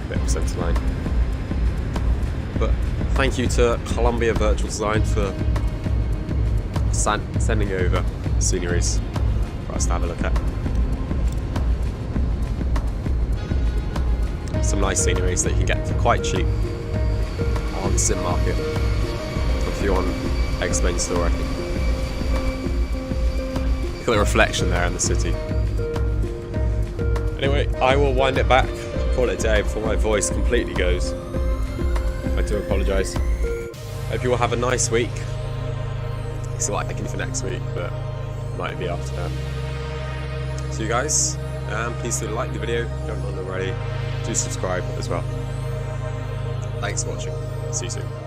Bit of centre line. But thank you to Colombian Virtual Design for sending over sceneries for us to have a look at. Some nice sceneries that you can get for quite cheap on the sim market. If you're on X-Men store, I think. Look at the reflection there in the city. Anyway, I will wind it back, call it a day before my voice completely goes. I do apologise. Hope you all have a nice week. It's like thinking for next week, but it might be after that. So you guys, please do like the video if you haven't done already. Do subscribe as well. Thanks for watching. See you soon.